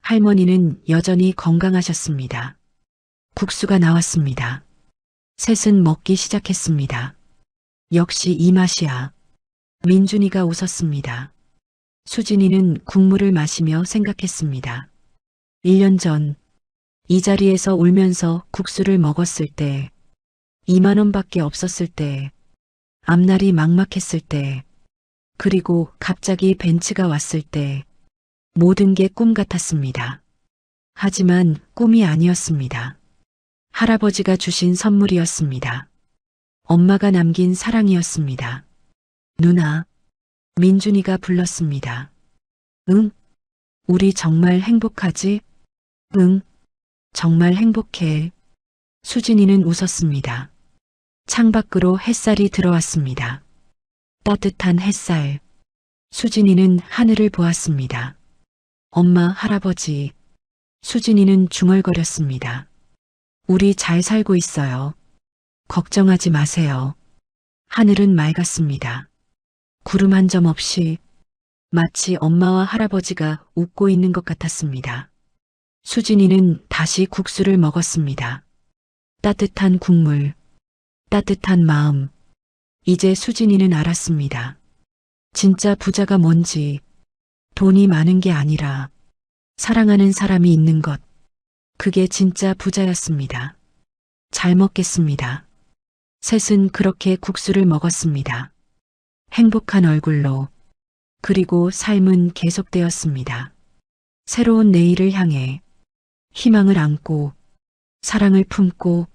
할머니는 여전히 건강하셨습니다. 국수가 나왔습니다. 셋은 먹기 시작했습니다. 역시 이 맛이야. 민준이가 웃었습니다. 수진이는 국물을 마시며 생각했습니다. 1년 전, 이 자리에서 울면서 국수를 먹었을 때, 2만 원밖에 없었을 때, 앞날이 막막했을 때, 그리고 갑자기 벤츠가 왔을 때, 모든 게 꿈 같았습니다. 하지만 꿈이 아니었습니다. 할아버지가 주신 선물이었습니다. 엄마가 남긴 사랑이었습니다. 누나, 민준이가 불렀습니다. 응? 우리 정말 행복하지? 응, 정말 행복해. 수진이는 웃었습니다. 창밖으로 햇살이 들어왔습니다. 따뜻한 햇살. 수진이는 하늘을 보았습니다. 엄마, 할아버지. 수진이는 중얼거렸습니다. 우리 잘 살고 있어요. 걱정하지 마세요. 하늘은 맑았습니다. 구름 한 점 없이 마치 엄마와 할아버지가 웃고 있는 것 같았습니다. 수진이는 다시 국수를 먹었습니다. 따뜻한 국물, 따뜻한 마음. 이제 수진이는 알았습니다. 진짜 부자가 뭔지, 돈이 많은 게 아니라 사랑하는 사람이 있는 것. 그게 진짜 부자였습니다. 잘 먹겠습니다. 셋은 그렇게 국수를 먹었습니다. 행복한 얼굴로. 그리고 삶은 계속되었습니다. 새로운 내일을 향해 희망을 안고 사랑을 품고